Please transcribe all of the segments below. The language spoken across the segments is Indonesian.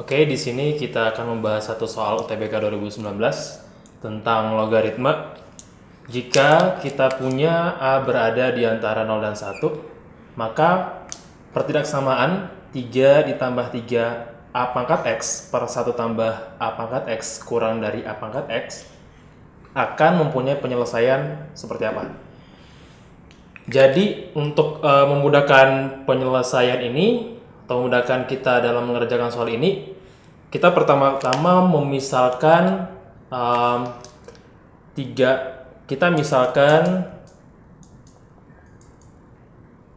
Oke, di sini kita akan membahas satu soal UTBK 2019 tentang logaritma. Jika kita punya A berada di antara 0 dan 1, maka pertidaksamaan 3 ditambah 3 A pangkat X per 1 tambah A pangkat X kurang dari A pangkat X akan mempunyai penyelesaian seperti apa? Jadi untuk memudahkan penyelesaian ini atau memudahkan kita dalam mengerjakan soal ini, kita pertama-tama memisalkan kita misalkan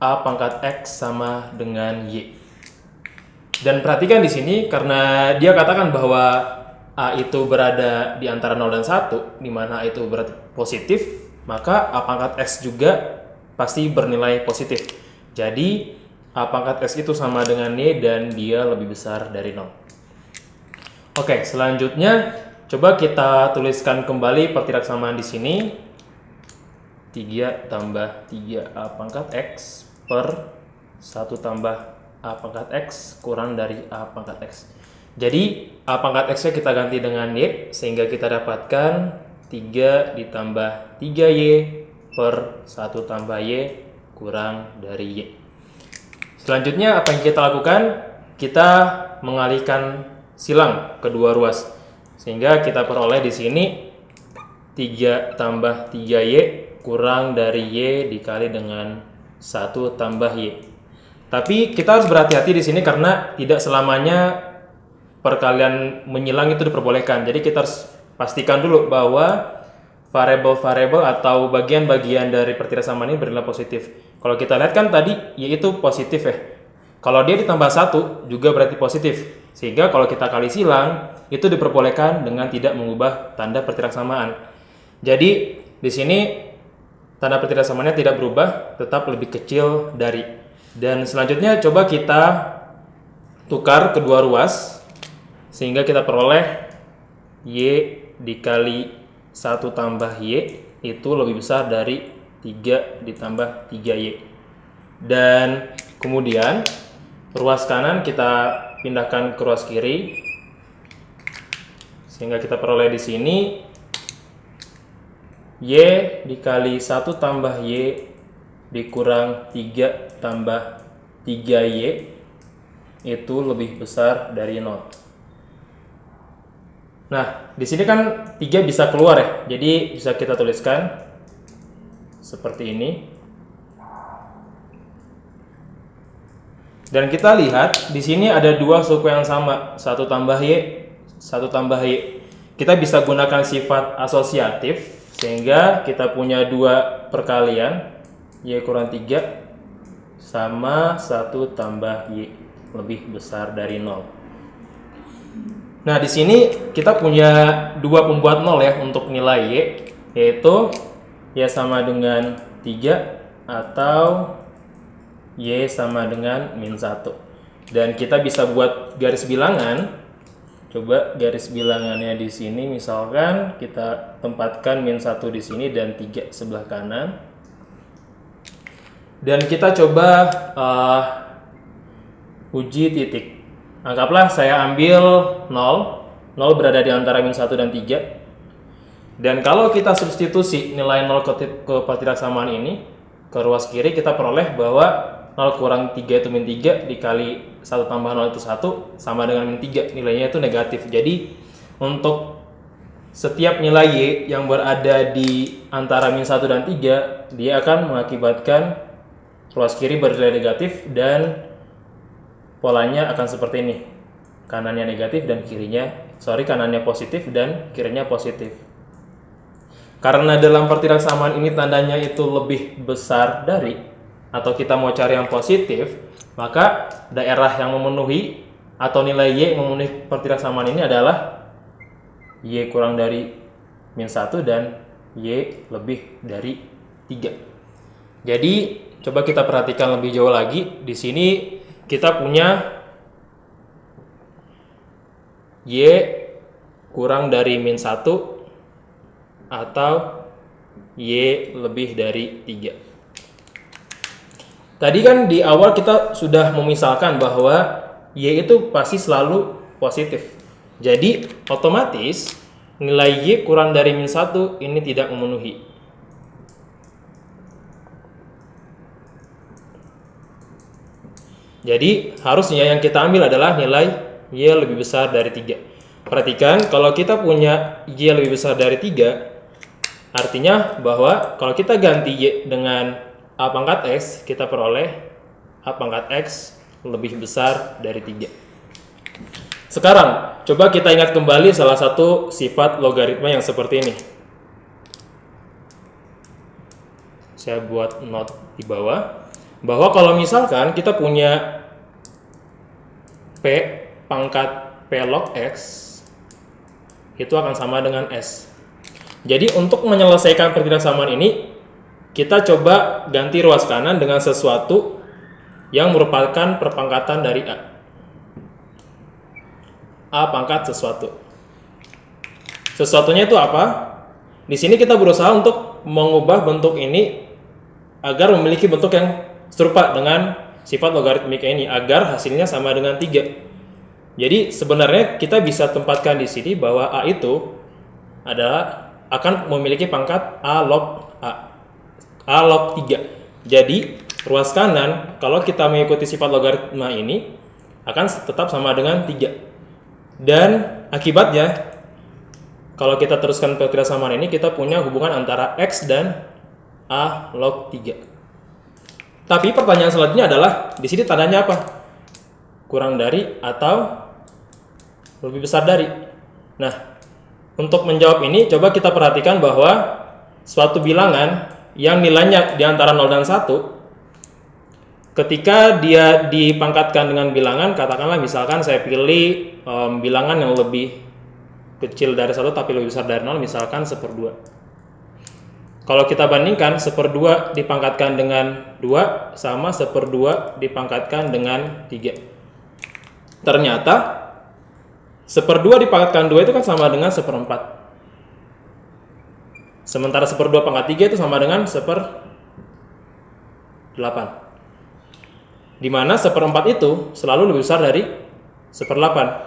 A pangkat X sama dengan Y. Dan perhatikan di sini karena dia katakan bahwa A itu berada di antara 0 dan 1, di mana A itu berarti positif, maka A pangkat X juga pasti bernilai positif. Jadi A pangkat X itu sama dengan Y dan dia lebih besar dari 0. Oke, selanjutnya coba kita tuliskan kembali pertidaksamaan di sini. 3 tambah 3A pangkat X per 1 tambah A pangkat X kurang dari A pangkat X. Jadi A pangkat X-nya kita ganti dengan Y, sehingga kita dapatkan 3 ditambah 3Y per 1 tambah Y kurang dari Y. Selanjutnya apa yang kita lakukan? Kita mengalihkan silang kedua ruas, sehingga kita peroleh di sini 3 tambah 3Y kurang dari Y dikali dengan 1 tambah Y. Tapi kita harus berhati-hati di sini karena tidak selamanya perkalian menyilang itu diperbolehkan. Jadi kita harus pastikan dulu bahwa variabel-variabel atau bagian-bagian dari pertidaksamaan ini bernilai positif. Kalau kita lihat kan tadi Y itu positif ya. Kalau dia ditambah 1 juga berarti positif. Sehingga kalau kita kali silang itu diperbolehkan dengan tidak mengubah tanda pertidaksamaan. Jadi di sini tanda pertidaksamaannya tidak berubah, tetap lebih kecil dari. Dan selanjutnya coba kita tukar kedua ruas sehingga kita peroleh Y dikali 1 tambah Y itu lebih besar dari 3 ditambah 3Y. Dan kemudian ruas kanan kita pindahkan ke ruas kiri sehingga kita peroleh di sini Y dikali 1 tambah Y dikurang 3 tambah 3Y itu lebih besar dari 0. Nah, di sini kan 3 bisa keluar ya. Jadi bisa kita tuliskan seperti ini. Dan kita lihat di sini ada dua suku yang sama, 1 tambah Y, 1 tambah Y. Kita bisa gunakan sifat asosiatif sehingga kita punya dua perkalian Y kurang 3 sama 1 tambah Y lebih besar dari 0. Nah, di sini kita punya dua pembuat 0 ya untuk nilai Y, yaitu Y sama dengan 3 atau Y sama dengan min 1. Dan kita bisa buat garis bilangan. Coba garis bilangannya di sini, misalkan kita tempatkan min 1 di sini dan 3 sebelah kanan. Dan kita coba uji titik. Anggaplah saya ambil 0 berada di antara min 1 dan 3. Dan kalau kita substitusi nilai 0 ke pertidaksamaan ini ke ruas kiri, kita peroleh bahwa 0 kurang 3 itu min 3 dikali 1 tambah 0 itu 1 sama dengan min 3, nilainya itu negatif. Jadi untuk setiap nilai Y yang berada di antara min 1 dan 3, dia akan mengakibatkan ruas kiri bernilai negatif dan polanya akan seperti ini. Kanannya negatif dan kanannya positif dan kirinya positif. Karena dalam pertidaksamaan ini tandanya itu lebih besar dari, atau kita mau cari yang positif, maka daerah yang memenuhi atau nilai Y yang memenuhi pertidaksamaan ini adalah Y kurang dari min 1 dan Y lebih dari 3. Jadi coba kita perhatikan lebih jauh lagi. Di sini kita punya Y kurang dari min 1 atau Y lebih dari 3. Tadi kan di awal kita sudah memisalkan bahwa Y itu pasti selalu positif. Jadi otomatis nilai Y kurang dari min 1 ini tidak memenuhi. Jadi harusnya yang kita ambil adalah nilai Y lebih besar dari 3. Perhatikan, kalau kita punya Y lebih besar dari 3, artinya bahwa kalau kita ganti Y dengan A pangkat X, kita peroleh A pangkat X lebih besar dari 3. Sekarang, coba kita ingat kembali salah satu sifat logaritma yang seperti ini. Saya buat note di bawah. Bahwa kalau misalkan kita punya P pangkat P log X, itu akan sama dengan S. Jadi untuk menyelesaikan pergerakan ini, kita coba ganti ruas kanan dengan sesuatu yang merupakan perpangkatan dari A. A pangkat sesuatu. Sesuatunya itu apa? Di sini kita berusaha untuk mengubah bentuk ini agar memiliki bentuk yang serupa dengan sifat logaritmika ini agar hasilnya sama dengan 3. Jadi sebenarnya kita bisa tempatkan di sini bahwa A itu adalah akan memiliki pangkat A log 3. Jadi ruas kanan kalau kita mengikuti sifat logaritma ini akan tetap sama dengan 3. Dan akibatnya kalau kita teruskan persamaan ini kita punya hubungan antara X dan A log 3. Tapi pertanyaan selanjutnya adalah di sini tandanya apa? Kurang dari atau lebih besar dari. Nah, untuk menjawab ini coba kita perhatikan bahwa suatu bilangan yang nilainya di antara 0 dan 1 ketika dia dipangkatkan dengan bilangan, katakanlah misalkan saya pilih bilangan yang lebih kecil dari 1 tapi lebih besar dari 0, misalkan 1/2. Kalau kita bandingkan 1/2 dipangkatkan dengan 2 sama 1/2 dipangkatkan dengan 3. Ternyata 1/2 dipangkatkan 2 itu kan sama dengan 1/4. Sementara 1/2 pangkat 3 itu sama dengan 1/8. Dimana 1/4 itu selalu lebih besar dari 1/8.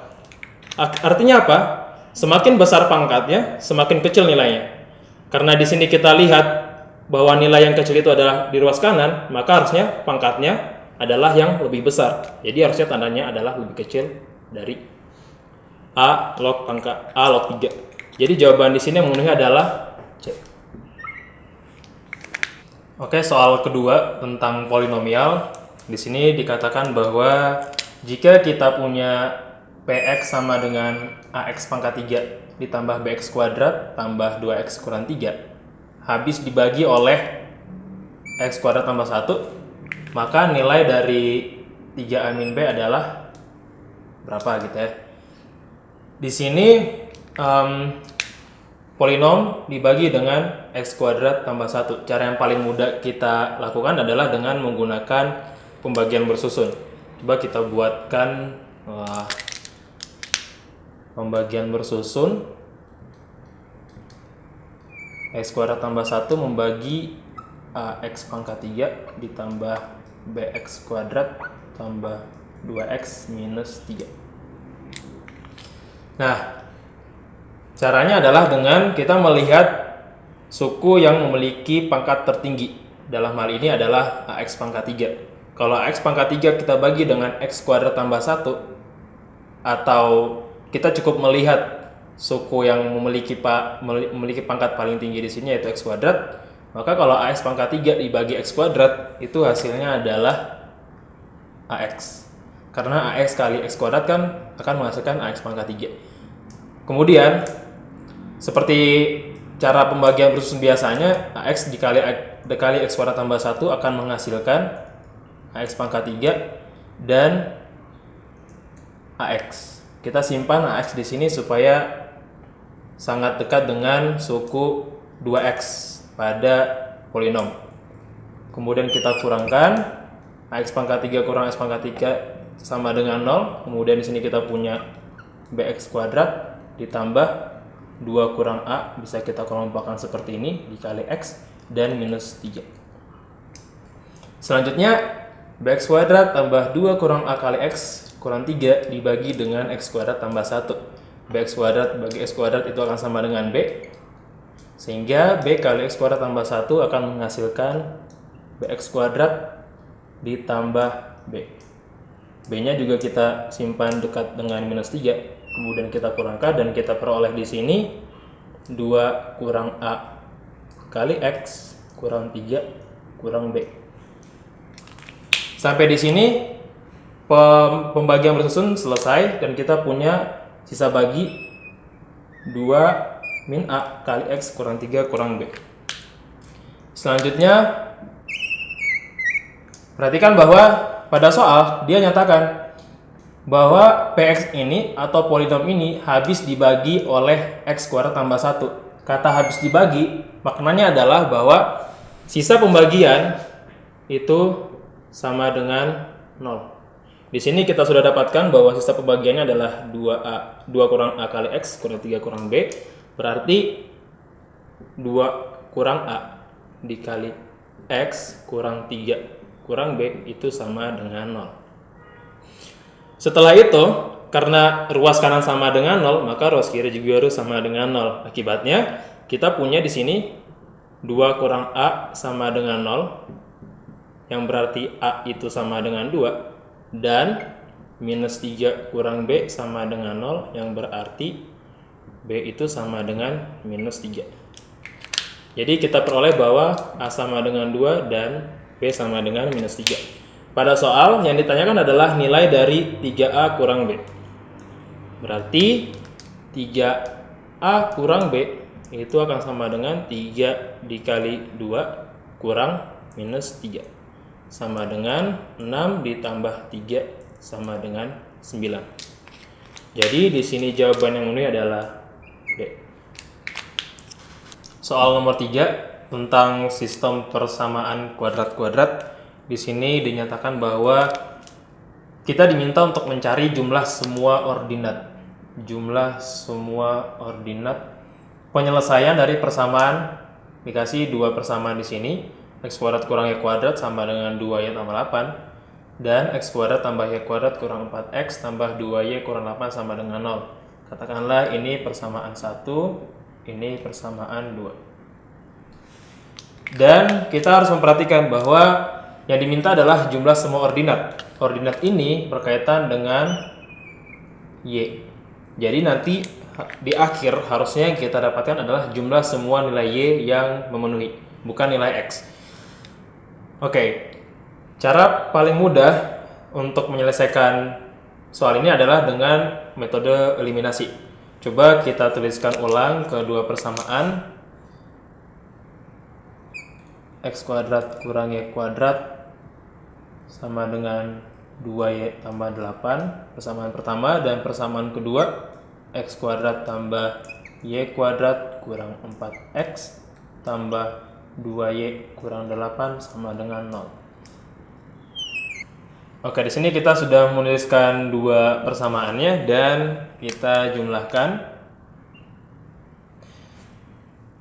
Artinya apa? Semakin besar pangkatnya, semakin kecil nilainya. Karena di sini kita lihat bahwa nilai yang kecil itu adalah di ruas kanan, maka harusnya pangkatnya adalah yang lebih besar. Jadi harusnya tandanya adalah lebih kecil dari A log 3. Jadi jawaban di sini yang memenuhi adalah C. Oke, soal kedua tentang polinomial. Di sini dikatakan bahwa jika kita punya Px sama dengan Ax pangkat 3 ditambah Bx kuadrat tambah 2x kurang 3 habis dibagi oleh x kuadrat tambah 1, maka nilai dari 3A min B adalah berapa gitu ya. Di sini polinom dibagi dengan x kuadrat tambah 1. Cara yang paling mudah kita lakukan adalah dengan menggunakan pembagian bersusun. Coba kita buatkan pembagian bersusun. X kuadrat tambah 1 membagi X pangkat 3 ditambah Bx kuadrat tambah 2x minus 3. Nah, caranya adalah dengan kita melihat suku yang memiliki pangkat tertinggi. Dalam hal ini adalah Ax pangkat 3. Kalau X pangkat 3 kita bagi dengan X kuadrat tambah 1, atau kita cukup melihat suku yang memiliki pangkat paling tinggi di sini yaitu X kuadrat, maka kalau Ax pangkat 3 dibagi X kuadrat itu hasilnya adalah Ax. Karena Ax kali X kuadrat kan akan menghasilkan Ax pangkat 3. Kemudian seperti cara pembagian bersusun biasanya, Ax dikali X kuadrat tambah 1 akan menghasilkan Ax pangkat 3 dan Ax. Kita simpan Ax di sini supaya sangat dekat dengan suku 2x pada polinom. Kemudian kita kurangkan Ax pangkat 3 kurang X pangkat 3 sama dengan 0. Kemudian di sini kita punya Bx kuadrat ditambah 2 kurang A, bisa kita kelompokkan seperti ini dikali X dan minus 3. Selanjutnya Bx kuadrat tambah 2 kurang A kali X kurang 3 dibagi dengan X kuadrat tambah 1. Bx kuadrat bagi X kuadrat itu akan sama dengan B. Sehingga B kali X kuadrat tambah 1 akan menghasilkan Bx kuadrat ditambah B. B-nya juga kita simpan dekat dengan minus 3. Kemudian kita kurangkan dan kita peroleh di sini 2 kurang A kali X kurang 3 kurang B. Sampai di sini pembagian bersusun selesai dan kita punya sisa bagi 2 min A kali X kurang 3 kurang B. Selanjutnya, perhatikan bahwa pada soal dia nyatakan bahwa PX ini atau polinom ini habis dibagi oleh X kuadrat tambah 1. Kata habis dibagi maknanya adalah bahwa sisa pembagian itu sama dengan 0. Di sini kita sudah dapatkan bahwa sisa pembagiannya adalah 2 kurang A kali X kurang 3 kurang B. Berarti 2 kurang A dikali X kurang 3 kurang B itu sama dengan 0. Setelah itu, karena ruas kanan sama dengan 0, maka ruas kiri juga harus sama dengan 0. Akibatnya, kita punya di sini 2 kurang A sama dengan 0, yang berarti A itu sama dengan 2. Dan minus 3 kurang B sama dengan 0, yang berarti B itu sama dengan minus 3. Jadi kita peroleh bahwa A sama dengan 2 dan B sama dengan minus 3. Pada soal yang ditanyakan adalah nilai dari 3A kurang B. Berarti 3A kurang B itu akan sama dengan 3 dikali 2 kurang minus 3. Sama dengan 6 ditambah 3 sama dengan 9. Jadi di sini jawaban yang memenuhi adalah B. Soal nomor 3 tentang sistem persamaan kuadrat-kuadrat. Di sini dinyatakan bahwa kita diminta untuk mencari jumlah semua ordinat. Jumlah semua ordinat penyelesaian dari persamaan, dikasih 2 persamaan di sini. X kuadrat kurang Y kuadrat sama dengan 2Y tambah 8. Dan X kuadrat tambah Y kuadrat kurang 4X tambah 2Y kurang 8 sama dengan 0. Katakanlah ini persamaan 1, ini persamaan 2. Dan kita harus memperhatikan bahwa yang diminta adalah jumlah semua ordinat. Ordinat ini berkaitan dengan Y. Jadi nanti di akhir harusnya yang kita dapatkan adalah jumlah semua nilai Y yang memenuhi, bukan nilai X. Oke, cara paling mudah untuk menyelesaikan soal ini adalah dengan metode eliminasi. Coba kita tuliskan ulang kedua persamaan. X kuadrat kurang Y kuadrat sama dengan 2Y tambah 8. Persamaan pertama dan persamaan kedua. X kuadrat tambah Y kuadrat kurang 4X tambah 2Y kurang 8 sama dengan 0. Oke, di sini kita sudah menuliskan 2 persamaannya dan kita jumlahkan.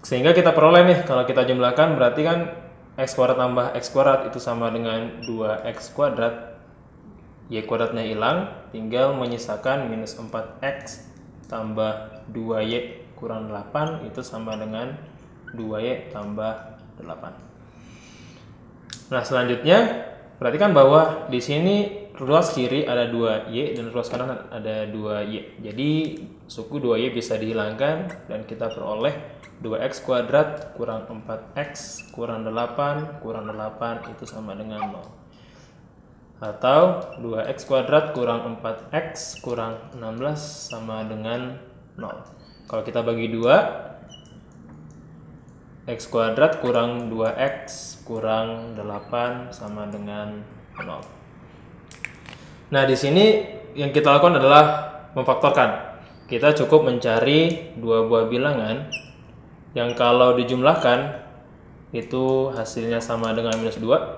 Sehingga kita peroleh nih, kalau kita jumlahkan berarti kan X kuadrat tambah X kuadrat itu sama dengan 2X kuadrat. Y kuadratnya hilang, tinggal menyisakan minus 4X tambah 2Y kurang 8 itu sama dengan 2Y tambah 8. Nah, selanjutnya perhatikan bahwa di sini ruas kiri ada 2Y dan ruas kanan ada 2Y. Jadi suku 2Y bisa dihilangkan dan kita peroleh 2X kuadrat kurang 4X kurang 8 kurang 8 itu sama dengan 0. Atau 2X kuadrat kurang 4X kurang 16 sama dengan 0. Kalau kita bagi 2, X kuadrat kurang 2X kurang 8 sama dengan 0. Nah, di sini yang kita lakukan adalah memfaktorkan. Kita cukup mencari 2 buah bilangan yang kalau dijumlahkan itu hasilnya sama dengan minus 2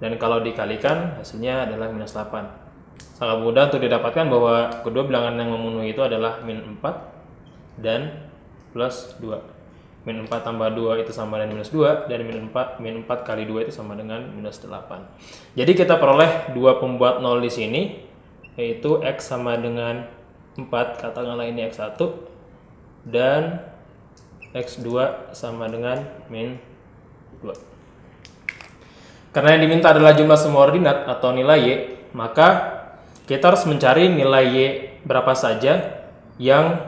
dan kalau dikalikan hasilnya adalah minus 8. Sangat mudah untuk didapatkan bahwa kedua bilangan yang memenuhi itu adalah min 4 dan plus 2. Min 4 tambah 2 itu sama dengan minus 2 dan min 4 kali 2 itu sama dengan minus 8. Jadi kita peroleh 2 pembuat 0 di sini yaitu X sama dengan 4, katakanlah ini X1, dan X2 sama dengan min 2. Karena yang diminta adalah jumlah semua ordinat atau nilai Y, maka kita harus mencari nilai Y berapa saja yang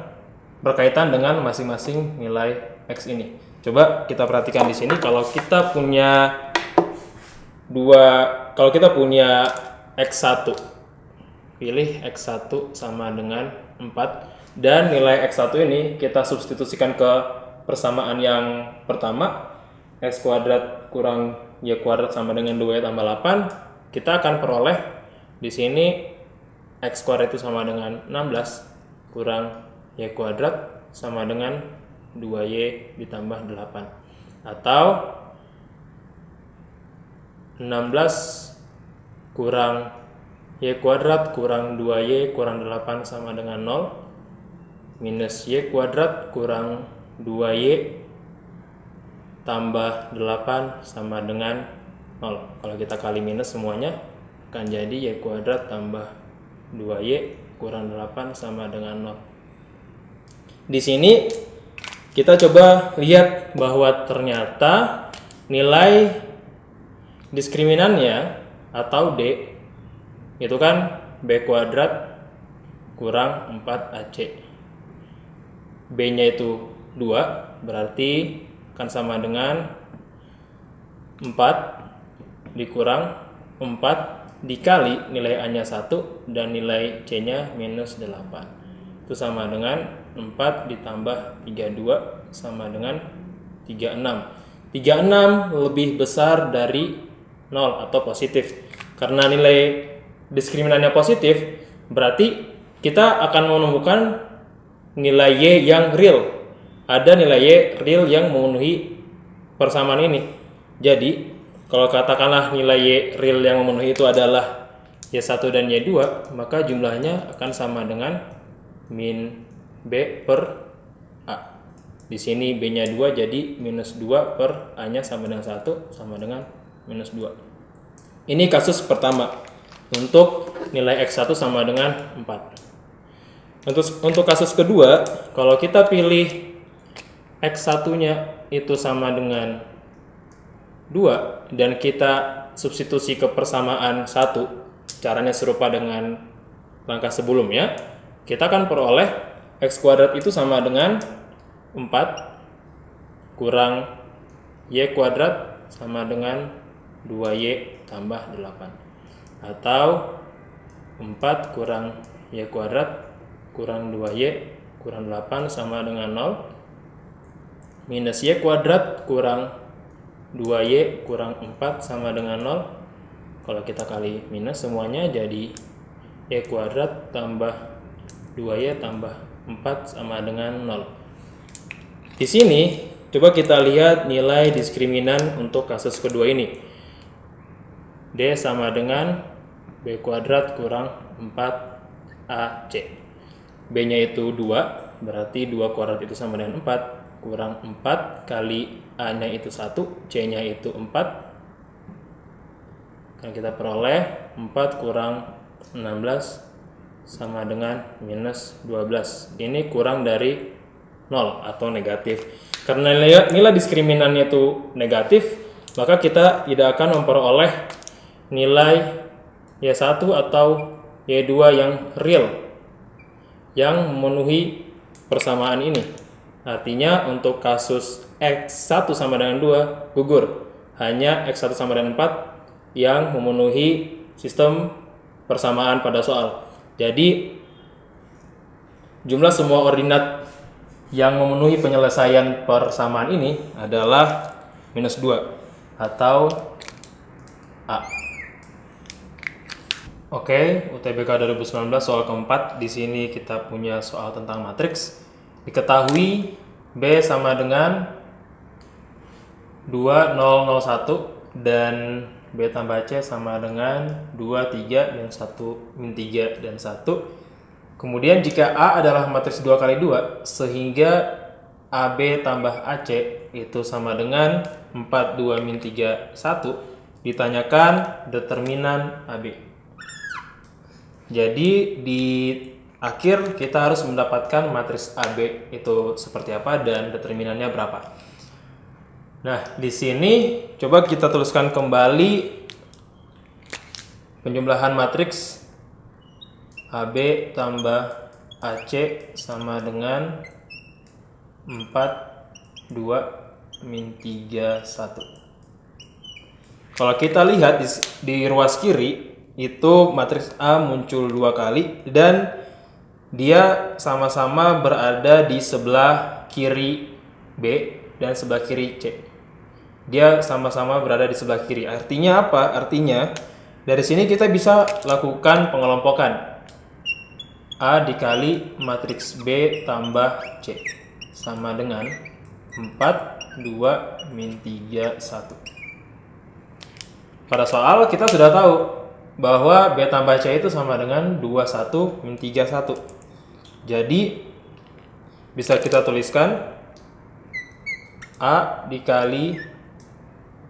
berkaitan dengan masing-masing nilai X ini. Coba kita perhatikan di sini, kalau kita punya X1, pilih X1 sama dengan 4, dan nilai X1 ini kita substitusikan ke persamaan yang pertama, X kuadrat kurang Y kuadrat sama dengan 2Y tambah 8, kita akan peroleh di sini X kuadrat itu sama dengan 16 kurang Y kuadrat sama dengan 2Y ditambah 8, atau 16 kurang Y kuadrat kurang 2Y kurang 8 sama dengan 0, minus Y kuadrat kurang 2Y tambah 8 sama dengan 0. Kalau kita kali minus semuanya akan jadi Y kuadrat tambah 2Y kurang 8 sama dengan 0. Di sini kita coba lihat bahwa ternyata nilai diskriminannya atau D itu kan B kuadrat kurang 4AC. B-nya itu 2, berarti akan sama dengan 4 dikurang 4 dikali nilai A-nya 1 dan nilai C-nya minus 8. Itu sama dengan 4 ditambah 32 sama dengan 36. 36 lebih besar dari 0 atau positif. Karena nilai diskriminannya positif, berarti kita akan menemukan nilai Y yang real. Ada nilai Y real yang memenuhi persamaan ini. Jadi, kalau katakanlah nilai Y real yang memenuhi itu adalah Y1 dan Y2, maka jumlahnya akan sama dengan min B per A. Di sini B-nya 2, jadi minus 2 per A-nya sama dengan 1, sama dengan minus 2. Ini kasus pertama, untuk nilai X1 sama dengan 4. Untuk kasus kedua, kalau kita pilih X1-nya itu sama dengan 2, dan kita substitusi ke persamaan 1, caranya serupa dengan langkah sebelumnya, kita akan peroleh X kuadrat itu sama dengan 4 kurang Y kuadrat sama dengan 2Y tambah 8, atau 4 kurang Y kuadrat kurang 2Y kurang 8 sama dengan 0, minus Y kuadrat kurang 2Y kurang 4 sama dengan 0. Kalau kita kali minus semuanya jadi Y kuadrat tambah 2Y tambah 4 sama dengan 0. Di sini coba kita lihat nilai diskriminan untuk kasus kedua ini. D sama dengan B kuadrat kurang 4AC. B-nya itu 2, berarti 2 kuadrat itu sama dengan 4, kurang 4 kali A-nya itu 1, C-nya itu 4. Kan kita peroleh 4 kurang 16 sama dengan minus 12. Ini kurang dari 0 atau negatif. Karena nilai diskriminannya itu negatif, maka kita tidak akan memperoleh nilai Y1 atau Y2 yang real, yang memenuhi persamaan ini. Artinya untuk kasus X1 sama dengan 2 gugur. Hanya X1 sama dengan 4 yang memenuhi sistem persamaan pada soal. Jadi jumlah semua ordinat yang memenuhi penyelesaian persamaan ini adalah minus 2 atau A. Oke, UTBK 2019 soal keempat. Di sini kita punya soal tentang matriks. Diketahui B sama dengan 2, 0, 0, 1 dan B tambah C sama dengan 2, 3 dan 1, min 3 dan 1. Kemudian jika A adalah matriks 2 kali 2, sehingga AB tambah AC itu sama dengan 4, 2, min 3, 1, ditanyakan determinan AB. Jadi di akhir kita harus mendapatkan matriks AB itu seperti apa dan determinannya berapa. Nah, di sini coba kita tuliskan kembali penjumlahan matriks AB tambah AC sama dengan 4, 2, min 3, 1. Kalau kita lihat di ruas kiri, itu matriks A muncul 2 kali dan dia sama-sama berada di sebelah kiri B dan sebelah kiri C. Dia sama-sama berada di sebelah kiri. Artinya apa? Artinya dari sini kita bisa lakukan pengelompokan. A dikali matriks B tambah C sama dengan 4, 2, min 3, 1. Pada soal kita sudah tahu bahwa B tambah C itu sama dengan 21 min 31. Jadi bisa kita tuliskan A dikali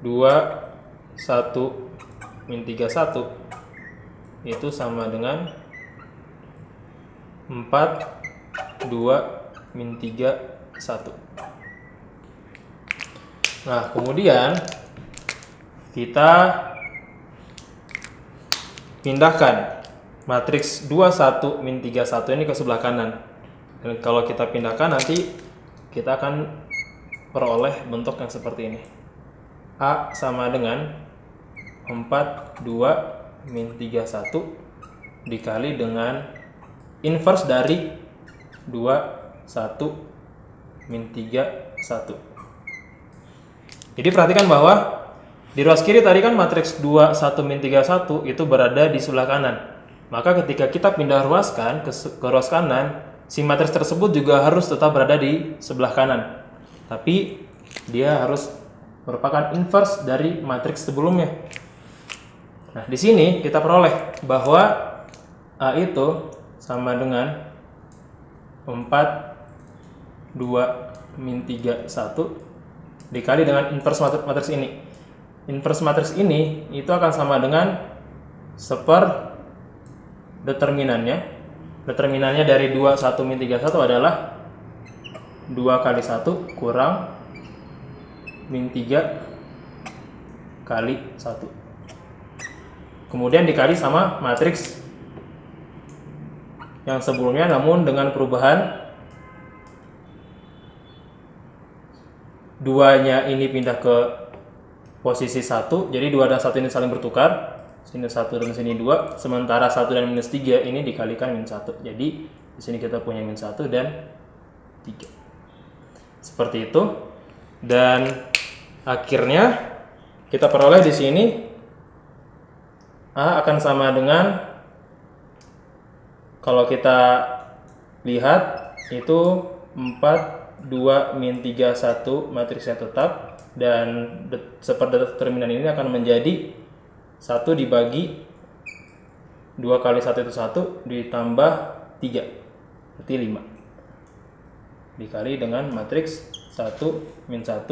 21 min 31 itu sama dengan 4, 2, min 3, 1. Nah, kemudian kita pindahkan matriks 21 min 31 ini ke sebelah kanan. Dan kalau kita pindahkan nanti kita akan peroleh bentuk yang seperti ini. A sama dengan 4, 2, min 31 dikali dengan inverse dari 2, 1, min 3, 1. Jadi perhatikan bahwa di ruas kiri tadi kan matriks 2, 1, min 3, 1 itu berada di sebelah kanan. Maka ketika kita pindah ruaskan ke ruas kanan, si matriks tersebut juga harus tetap berada di sebelah kanan. Tapi dia harus merupakan inverse dari matriks sebelumnya. Nah, di sini kita peroleh bahwa A itu sama dengan 4, 2, min 3, 1 dikali dengan inverse matriks ini. Inverse matriks ini itu akan sama dengan seper determinannya. Determinannya dari 2, 1, min 3, 1 adalah 2 kali 1 kurang min 3 kali 1. Kemudian dikali sama matriks yang sebelumnya namun dengan perubahan 2-nya ini pindah ke posisi 1, jadi 2 dan 1 ini saling bertukar, sini 1 dan sini 2, sementara 1 dan minus 3 ini dikalikan min 1, jadi di sini kita punya min 1 dan 3 seperti itu. Dan akhirnya kita peroleh di sini A akan sama dengan, kalau kita lihat itu 4, 2, min 3, 1 matriksnya tetap, dan seperdeterminan ini akan menjadi 1 dibagi 2 kali 1 itu 1 ditambah 3 berarti 5 dikali dengan matriks 1, min 1,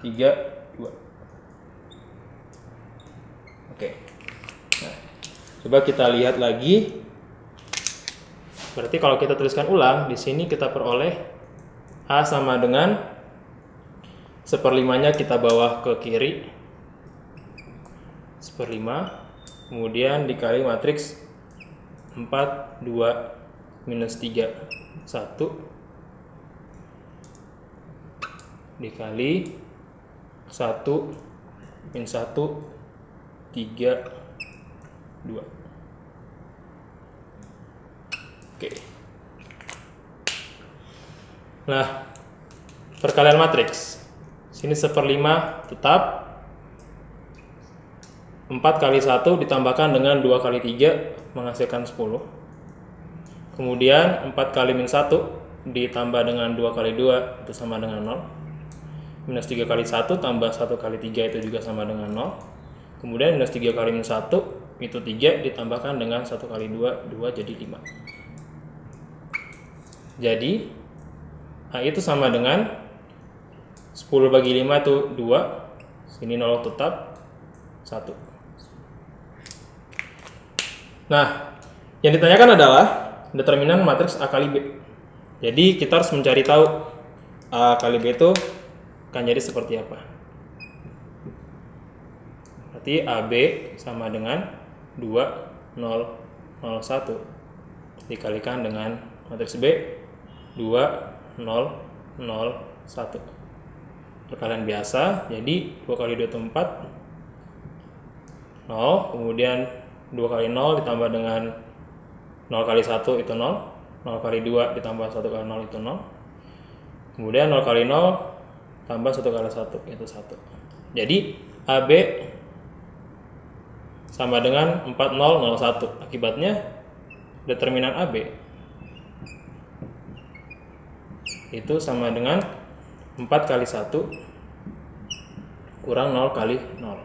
3, 2. Oke. Nah, coba kita lihat lagi. Berarti kalau kita tuliskan ulang, di sini kita peroleh A sama dengan 1/5-nya kita bawa ke kiri, 1/5, kemudian dikali matriks 4, 2, minus 3, 1 dikali 1, min 1, 3, 2. Oke. Nah, perkalian matriks. Sini 1/5 tetap. 4 kali 1 ditambahkan dengan 2 kali 3 menghasilkan 10. Kemudian 4 kali min 1 ditambah dengan 2 kali 2 itu sama dengan 0. Minus 3 kali 1 tambah 1 kali 3 itu juga sama dengan 0. Kemudian minus 3 kali min 1 itu 3 ditambahkan dengan 1 kali 2, 2 jadi 5. Jadi A itu sama dengan 10 bagi 5 itu 2, sini 0 tetap 1. Nah, Yang ditanyakan adalah determinan matriks A kali B. Jadi kita harus mencari tahu A kali B itu akan jadi seperti apa. Berarti AB sama dengan 2, 0, 0, 1 dikalikan dengan matriks B 2, 0, 0, 1. Perkalian biasa, jadi 2 kali 2 itu 4, 0, kemudian 2 kali 0 ditambah dengan 0 kali 1 itu 0, 0 kali 2 ditambah 1 kali 0 itu 0, kemudian 0 kali 0 tambah 1 kali 1 itu 1. Jadi AB sama dengan 4001. Akibatnya determinan AB itu sama dengan 4 kali 1 kurang 0 kali 0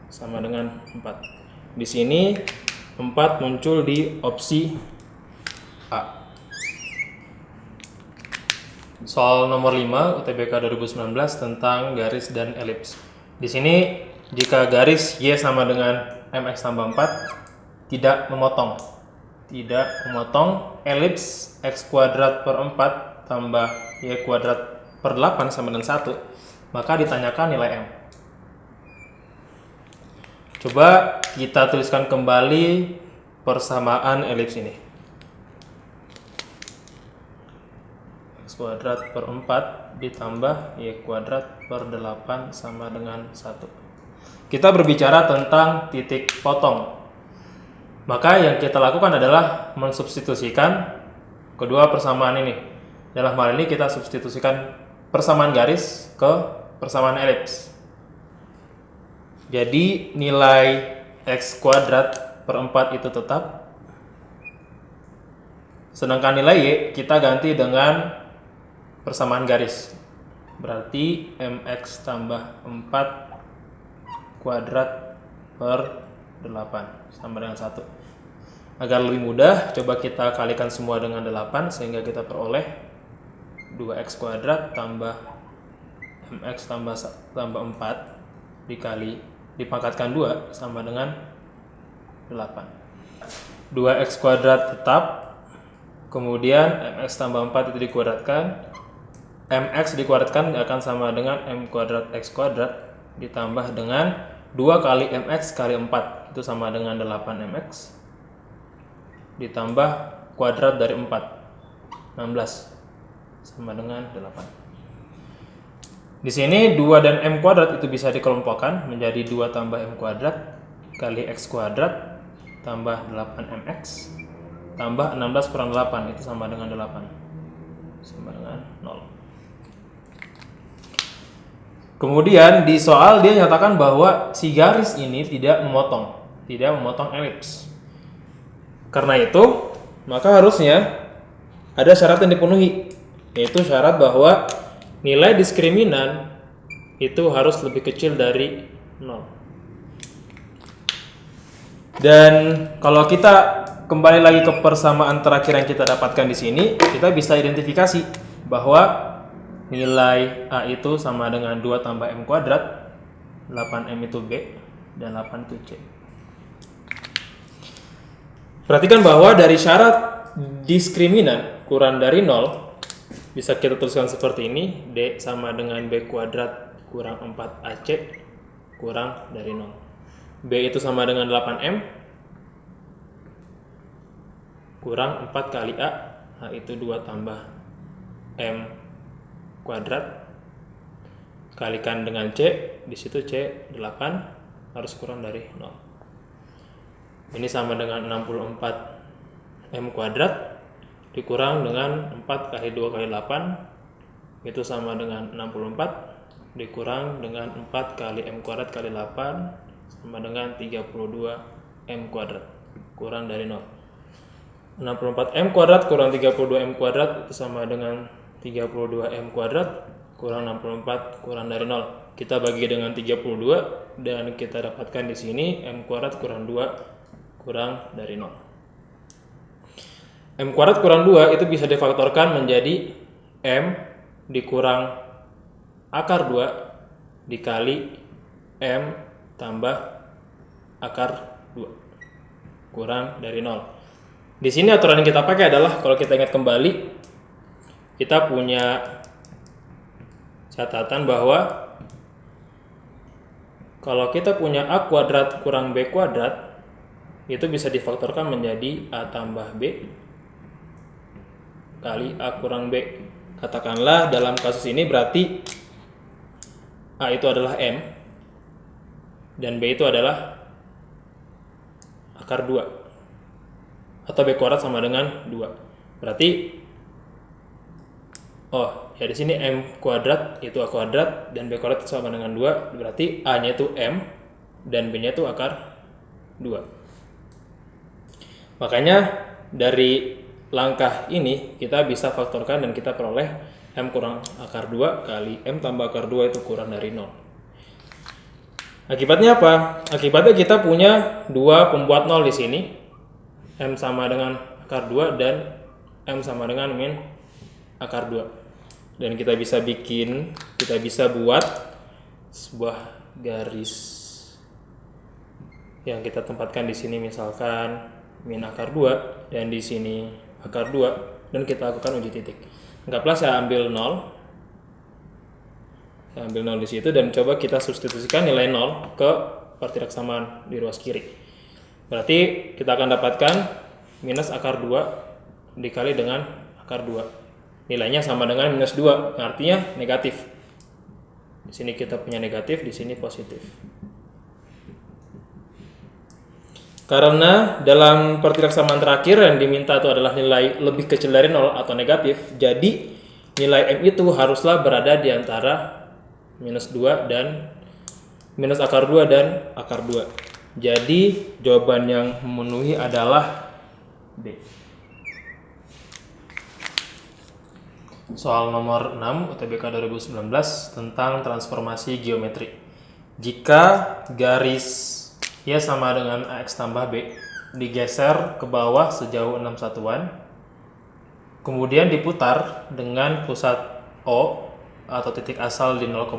sama dengan 4. Di sini 4 muncul di opsi A. Soal nomor 5 UTBK 2019 tentang garis dan elips. Di sini jika garis Y sama dengan MX tambah 4 tidak memotong elips X kuadrat per 4 tambah Y kuadrat per 8 sama dengan 1, maka ditanyakan nilai M. Coba kita tuliskan kembali persamaan elips ini. X kuadrat per 4 ditambah Y kuadrat per 8 sama dengan 1. Kita berbicara tentang titik potong. Maka yang kita lakukan adalah mensubstitusikan kedua persamaan ini. Dalam hal ini kita substitusikan persamaan garis ke persamaan elips. Jadi nilai X kuadrat per 4 itu tetap. Sedangkan nilai Y kita ganti dengan persamaan garis. Berarti MX tambah 4 kuadrat per 8 sama dengan 1. Agar lebih mudah, coba kita kalikan semua dengan 8 sehingga kita peroleh 2x kuadrat tambah mx tambah 4 dipangkatkan 2 sama dengan 8. 2x kuadrat tetap, kemudian mx tambah 4 itu dikuadratkan, mx dikuadratkan akan sama dengan m kuadrat x kuadrat ditambah dengan 2 kali mx kali 4 itu sama dengan 8 mx ditambah kuadrat dari 4 16 sama dengan 8. Di sini 2 dan m kuadrat itu bisa dikelompokkan menjadi 2 tambah m kuadrat kali x kuadrat tambah 8mx tambah 16 kurang 8 itu sama dengan 8 sama dengan 0. Kemudian di soal dia nyatakan bahwa si garis ini tidak memotong elips. Karena itu maka harusnya ada syarat yang dipenuhi, yaitu syarat bahwa nilai diskriminan itu harus lebih kecil dari 0. Dan kalau kita kembali lagi ke persamaan terakhir yang kita dapatkan di sini, kita bisa identifikasi bahwa nilai A itu sama dengan 2 tambah M kuadrat, 8M itu B, dan 8 itu C. Perhatikan bahwa dari syarat diskriminan kurang dari 0, bisa kita tuliskan seperti ini, D sama dengan B kuadrat kurang 4AC kurang dari 0. B itu sama dengan 8M kurang 4 kali A, A itu 2 tambah M kuadrat kalikan dengan C, di situ C 8 harus kurang dari 0. Ini sama dengan 64 M kuadrat dikurang dengan 4 kali 2 kali 8 itu sama dengan 64 dikurang dengan 4 kali M kuadrat kali 8 sama dengan 32 M kuadrat kurang dari 0. 64 M kuadrat kurang 32 M kuadrat itu sama dengan 32 M kuadrat kurang 64 kurang dari 0. Kita bagi dengan 32 dan kita dapatkan di sini M kuadrat kurang 2 kurang dari 0. M kuadrat kurang 2 itu bisa difaktorkan menjadi M dikurang akar 2 dikali M tambah akar 2 kurang dari 0. Di sini aturan yang kita pakai adalah, kalau kita ingat kembali, kita punya catatan bahwa kalau kita punya A kuadrat kurang B kuadrat, itu bisa difaktorkan menjadi A tambah B kali A kurang B. Katakanlah dalam kasus ini berarti A itu adalah M, dan B itu adalah akar 2. Atau B kuadrat sama dengan 2. Berarti, oh ya, di sini M kuadrat itu A kuadrat, dan B kuadrat sama dengan 2. Berarti A-nya itu M, dan B-nya itu akar 2. Makanya dari langkah ini kita bisa faktorkan dan kita peroleh M kurang akar 2 kali M tambah akar 2 itu kurang dari 0. Akibatnya apa? Akibatnya kita punya dua pembuat 0 di sini. M sama dengan akar 2 dan M sama dengan min akar 2. Dan kita bisa buat sebuah garis yang kita tempatkan di sini, misalkan min akar 2 dan di sini akar 2, dan kita lakukan uji titik. Anggaplah saya ambil 0. Saya ambil 0 di situ dan coba kita substitusikan nilai 0 ke pertiraksamaan di ruas kiri. Berarti kita akan dapatkan minus akar 2 dikali dengan akar 2. Nilainya sama dengan minus 2, artinya negatif. Di sini kita punya negatif, di sini positif. Karena dalam pertiraksamaan terakhir yang diminta itu adalah nilai lebih kecil dari 0 atau negatif, jadi nilai M itu haruslah berada di antara minus 2 dan minus akar 2 dan akar 2. Jadi jawaban yang memenuhi adalah B. Soal nomor 6 UTBK 2019 tentang transformasi geometri. Jika garis Y sama dengan AX tambah B digeser ke bawah sejauh 6 satuan, kemudian diputar dengan pusat O atau titik asal di 0,0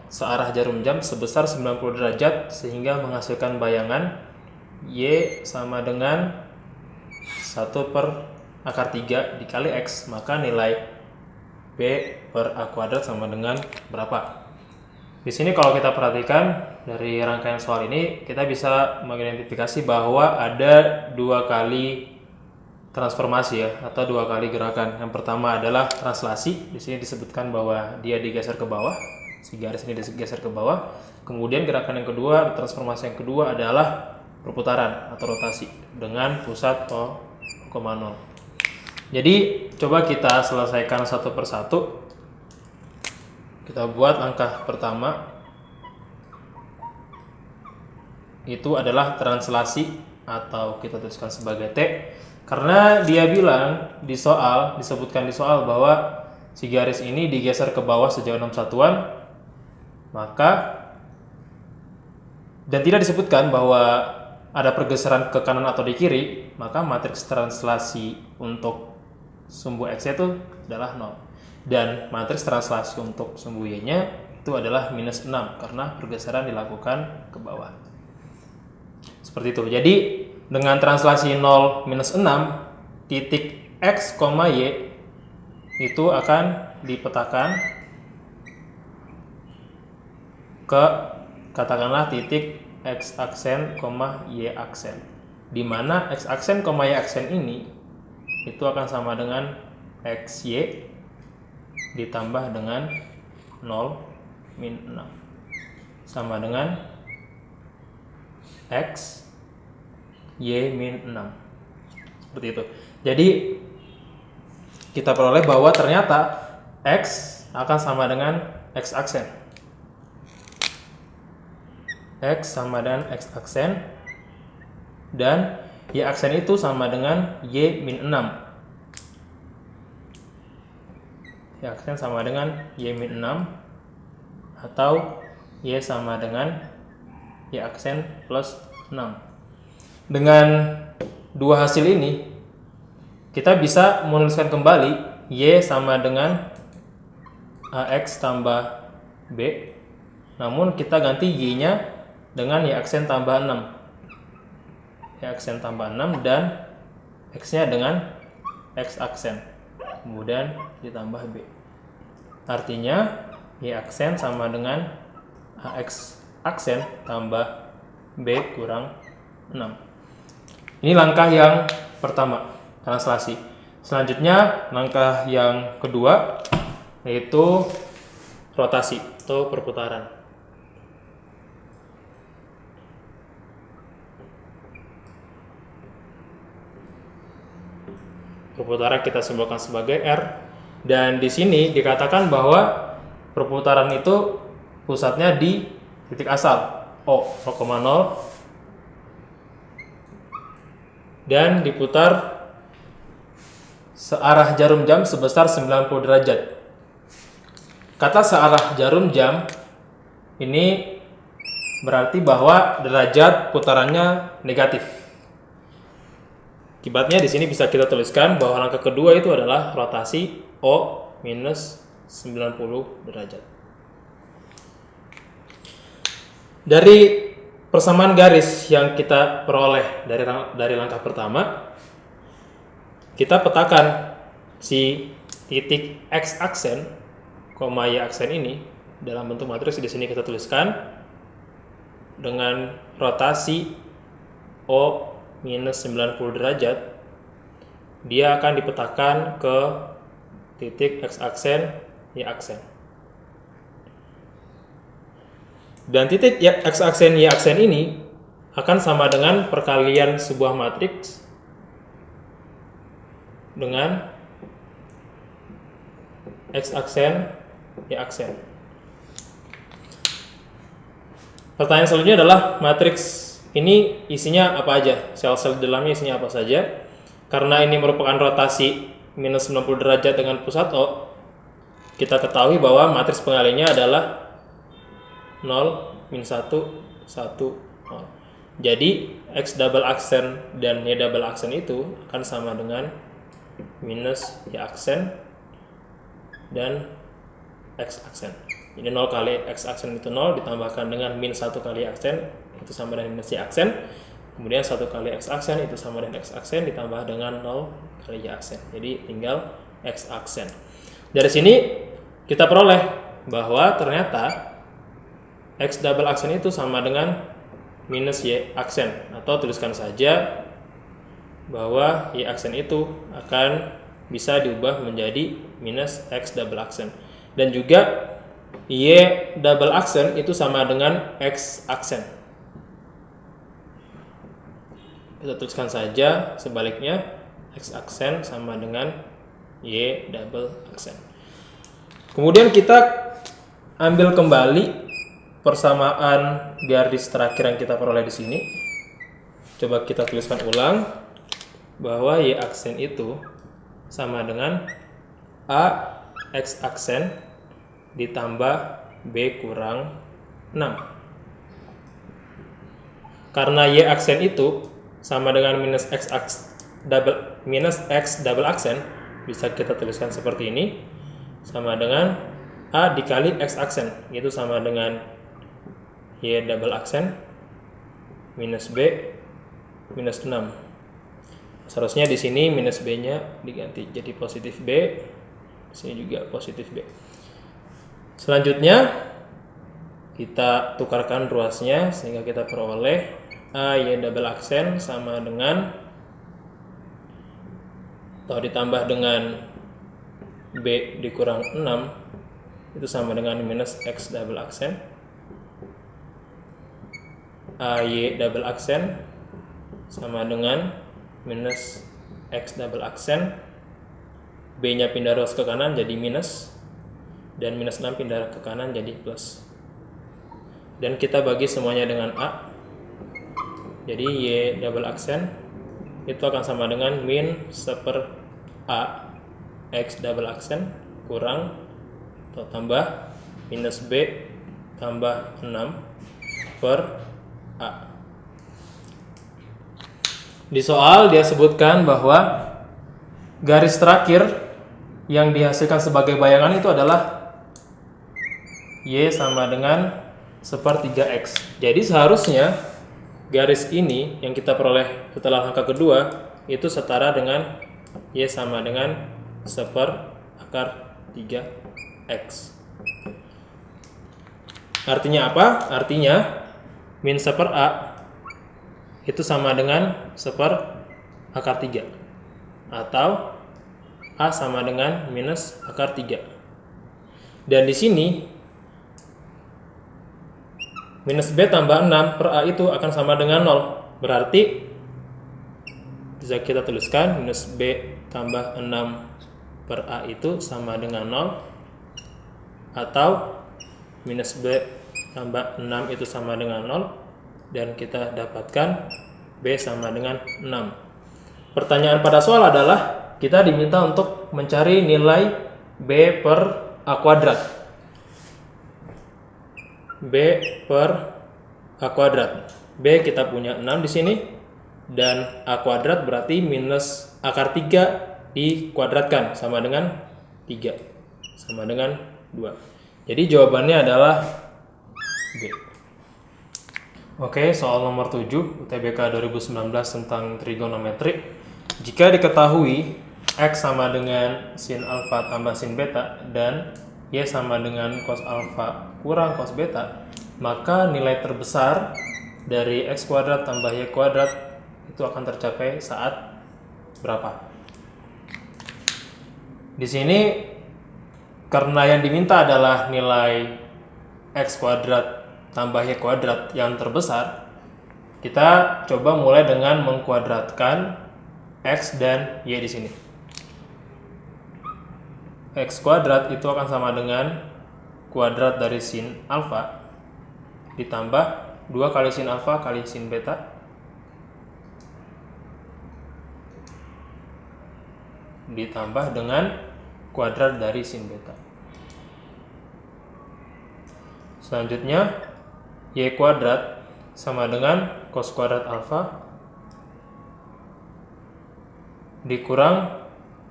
searah jarum jam sebesar 90 derajat sehingga menghasilkan bayangan Y sama dengan 1 per akar 3 dikali X, maka nilai B per A kuadrat sama dengan berapa? Di sini kalau kita perhatikan dari rangkaian soal ini, kita bisa mengidentifikasi bahwa ada dua kali transformasi ya, atau dua kali gerakan. Yang pertama adalah translasi. Di sini disebutkan bahwa dia digeser ke bawah. Si garis ini digeser ke bawah. Kemudian gerakan yang kedua, transformasi yang kedua adalah perputaran atau rotasi dengan pusat O,0. Jadi coba kita selesaikan satu persatu. Kita buat langkah pertama. Itu adalah translasi atau kita tuliskan sebagai T. Karena dia bilang di soal, disebutkan di soal bahwa si garis ini digeser ke bawah sejauh 6 satuan, maka dan tidak disebutkan bahwa ada pergeseran ke kanan atau di kiri, maka matriks translasi untuk sumbu X itu adalah 0. Dan matriks translasi untuk sumbu Y-nya itu adalah minus 6 karena pergeseran dilakukan ke bawah. Seperti itu. Jadi dengan translasi 0 minus 6, titik X, Y itu akan dipetakan ke katakanlah titik X aksen, Y aksen, di mana X aksen, Y aksen ini itu akan sama dengan XY ditambah dengan 0 min 6 sama dengan X Y min 6. Seperti itu. Jadi kita peroleh bahwa ternyata X akan sama dengan X aksen. X sama dengan X aksen dan Y aksen itu sama dengan Y min 6. Y aksen sama dengan Y min 6 atau Y sama dengan Y aksen plus 6. Dengan dua hasil ini kita bisa menuliskan kembali Y sama dengan AX tambah B, namun kita ganti Y-nya dengan Y aksen tambah 6. Y aksen tambah 6 dan X-nya dengan X aksen, kemudian ditambah B. Artinya Y aksen sama dengan AX aksen tambah B kurang 6. Ini langkah yang pertama, translasi. Selanjutnya langkah yang kedua yaitu rotasi atau perputaran. Perputaran kita simbolkan sebagai R, dan di sini dikatakan bahwa perputaran itu pusatnya di titik asal O 0,0 dan diputar searah jarum jam sebesar 90 derajat. Kata searah jarum jam ini berarti bahwa derajat putarannya negatif. Akibatnya di sini bisa kita tuliskan bahwa langkah kedua itu adalah rotasi O minus 90 derajat. Dari persamaan garis yang kita peroleh dari langkah pertama, kita petakan si titik X aksen, Y aksen ini dalam bentuk matriks. Di sini kita tuliskan dengan rotasi O minus 90 derajat, dia akan dipetakan ke titik X aksen, Y aksen. Dan titik X aksen, Y aksen ini akan sama dengan perkalian sebuah matriks dengan X aksen, Y aksen. Pertanyaan selanjutnya adalah matriks ini isinya apa aja? Sel-sel di dalamnya isinya apa saja? Karena ini merupakan rotasi minus 90 derajat dengan pusat O, kita ketahui bahwa matriks pengalinya adalah 0, min 1, 1, 0. Jadi X double aksen dan Y double aksen itu akan sama dengan minus Y aksen dan X aksen. Jadi 0 kali X aksen itu 0 ditambahkan dengan min 1 kali aksen itu sama dengan minus Y aksen. Kemudian 1 kali X aksen itu sama dengan X aksen ditambah dengan 0 kali Y aksen. Jadi tinggal X aksen. Dari sini kita peroleh bahwa ternyata X double aksen itu sama dengan minus Y aksen, atau tuliskan saja bahwa Y aksen itu akan bisa diubah menjadi minus X double aksen. Dan juga Y double aksen itu sama dengan X aksen. Kita tuliskan saja sebaliknya, X aksen sama dengan Y double aksen. Kemudian kita ambil kembali persamaan garis terakhir yang kita peroleh di sini. Coba kita tuliskan ulang bahwa Y aksen itu sama dengan A X aksen ditambah B kurang 6. Karena Y aksen itu sama dengan minus X double aksen, bisa kita tuliskan seperti ini, sama dengan A dikali X aksen, itu sama dengan Y double aksen minus B minus 6. Seharusnya di sini minus B-nya diganti jadi positif B, di sini juga positif B. Selanjutnya kita tukarkan ruasnya sehingga kita peroleh A Y double aksen sama dengan atau ditambah dengan B dikurang 6 itu sama dengan minus X double aksen. A Y double aksen sama dengan minus X double aksen. B-nya pindah ruas ke kanan jadi minus, dan minus 6 pindah ke kanan jadi plus. Dan kita bagi semuanya dengan A. Jadi Y double aksen itu akan sama dengan min 1/A X double aksen kurang atau tambah minus B tambah 6 per A. Di soal dia sebutkan bahwa garis terakhir yang dihasilkan sebagai bayangan itu adalah Y sama dengan 1/3X. Jadi seharusnya garis ini yang kita peroleh setelah angka kedua itu setara dengan Y sama dengan 1/3X. Artinya apa? Artinya min 1/A itu sama dengan 1/3 atau A sama dengan minus akar 3. Dan di sini minus B tambah 6 per A itu akan sama dengan 0. Berarti bisa kita tuliskan minus B tambah 6 per A itu sama dengan 0, atau minus B tambah 6 itu sama dengan 0, dan kita dapatkan B sama dengan 6. Pertanyaan pada soal adalah kita diminta untuk mencari nilai B per A kuadrat. B per A kuadrat. B kita punya 6 di sini, dan A kuadrat berarti minus akar 3 dikuadratkan sama dengan 3, sama dengan 2. Jadi jawabannya adalah B. Oke, soal nomor 7 UTBK 2019 tentang trigonometri. Jika diketahui X sama dengan sin alfa tambah sin beta dan Y sama dengan cos alfa kurang cos beta, maka nilai terbesar dari X kuadrat tambah Y kuadrat itu akan tercapai saat berapa? Di sini karena yang diminta adalah nilai X kuadrat tambah Y kuadrat yang terbesar, kita coba mulai dengan mengkuadratkan X dan Y di sini. X kuadrat itu akan sama dengan kuadrat dari sin alfa ditambah 2 kali sin alfa kali sin beta ditambah dengan kuadrat dari sin beta. Selanjutnya Y kuadrat sama dengan cos kuadrat alfa dikurang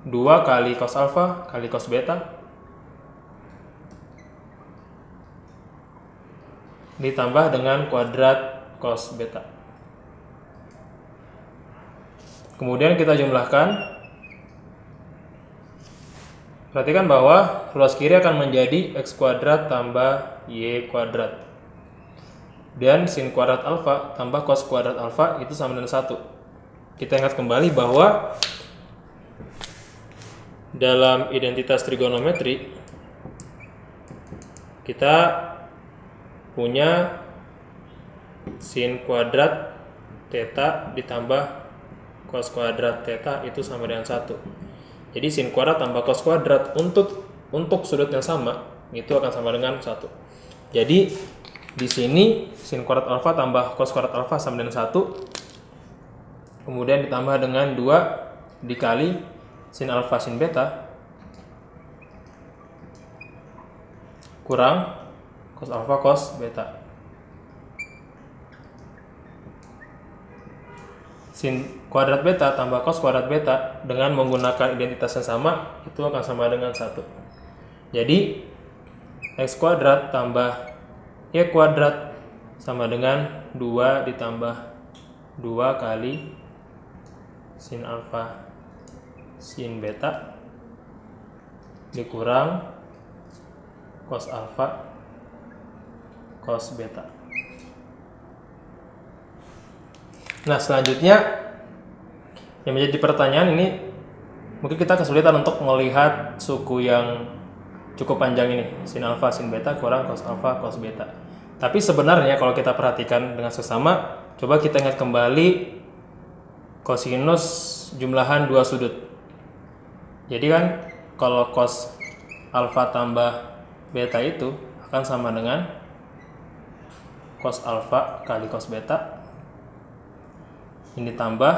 2 kali cos alfa kali cos beta ditambah dengan kuadrat cos beta. Kemudian kita jumlahkan. Perhatikan bahwa ruas kiri akan menjadi X kuadrat tambah Y kuadrat. Dan sin kuadrat alfa tambah cos kuadrat alfa itu sama dengan 1. Kita ingat kembali bahwa dalam identitas trigonometri kita punya sin kuadrat theta ditambah cos kuadrat theta itu sama dengan 1. Jadi sin kuadrat tambah cos kuadrat untuk sudut yang sama itu akan sama dengan 1. Jadi di sini sin kuadrat alfa tambah cos kuadrat alfa sama dengan 1. Kemudian ditambah dengan 2 dikali sin alfa sin beta kurang cos alfa cos beta. Sin kuadrat beta tambah cos kuadrat beta dengan menggunakan identitas yang sama itu akan sama dengan 1. Jadi X kuadrat tambah Y kuadrat sama dengan 2 ditambah 2 kali sin alfa sin beta dikurang cos alfa cos beta. Nah, selanjutnya yang menjadi pertanyaan ini, mungkin kita kesulitan untuk melihat suku yang cukup panjang ini, sin alfa sin beta kurang cos alfa cos beta. Tapi sebenarnya kalau kita perhatikan dengan seksama, coba kita ingat kembali kosinus jumlahan dua sudut. Jadi kan kalau cos alfa tambah beta itu akan sama dengan cos alfa kali cos beta. Ini tambah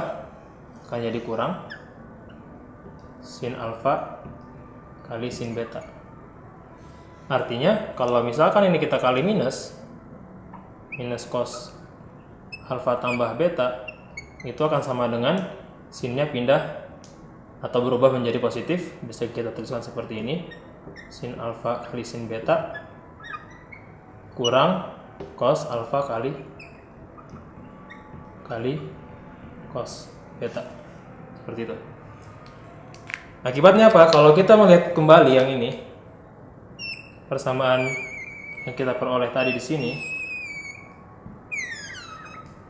akan jadi kurang sin alfa kali sin beta. Artinya kalau misalkan ini kita kali minus cos alfa tambah beta itu akan sama dengan sinnya pindah atau berubah menjadi positif. Bisa kita tuliskan seperti ini, sin alfa kali sin beta kurang cos alfa kali cos beta. Seperti itu. Akibatnya apa? Kalau kita melihat kembali yang ini, persamaan yang kita peroleh tadi di sini,